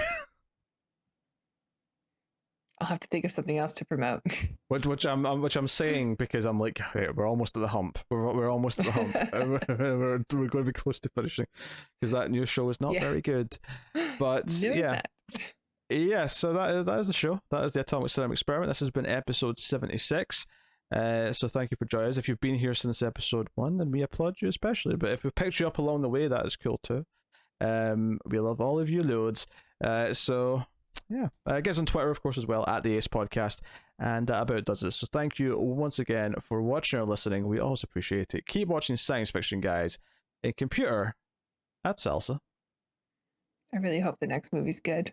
I'll have to think of something else to promote. Which I'm saying because I'm like, right, we're almost at the hump. We're almost at the hump. we're going to be close to finishing because that new show is not very good. But yeah, so that is the show. That is the Atomic Cinema Experiment. This has been episode 76. So thank you for joining us. If you've been here since episode 1, then we applaud you especially. But if we picked you up along the way, that is cool too. We love all of you loads. So yeah, get us on Twitter, of course, as well, at the Ace Podcast, and that about does it. So thank you once again for watching or listening. We always appreciate it. Keep watching science fiction, guys. A computer at Salsa. I really hope the next movie's good.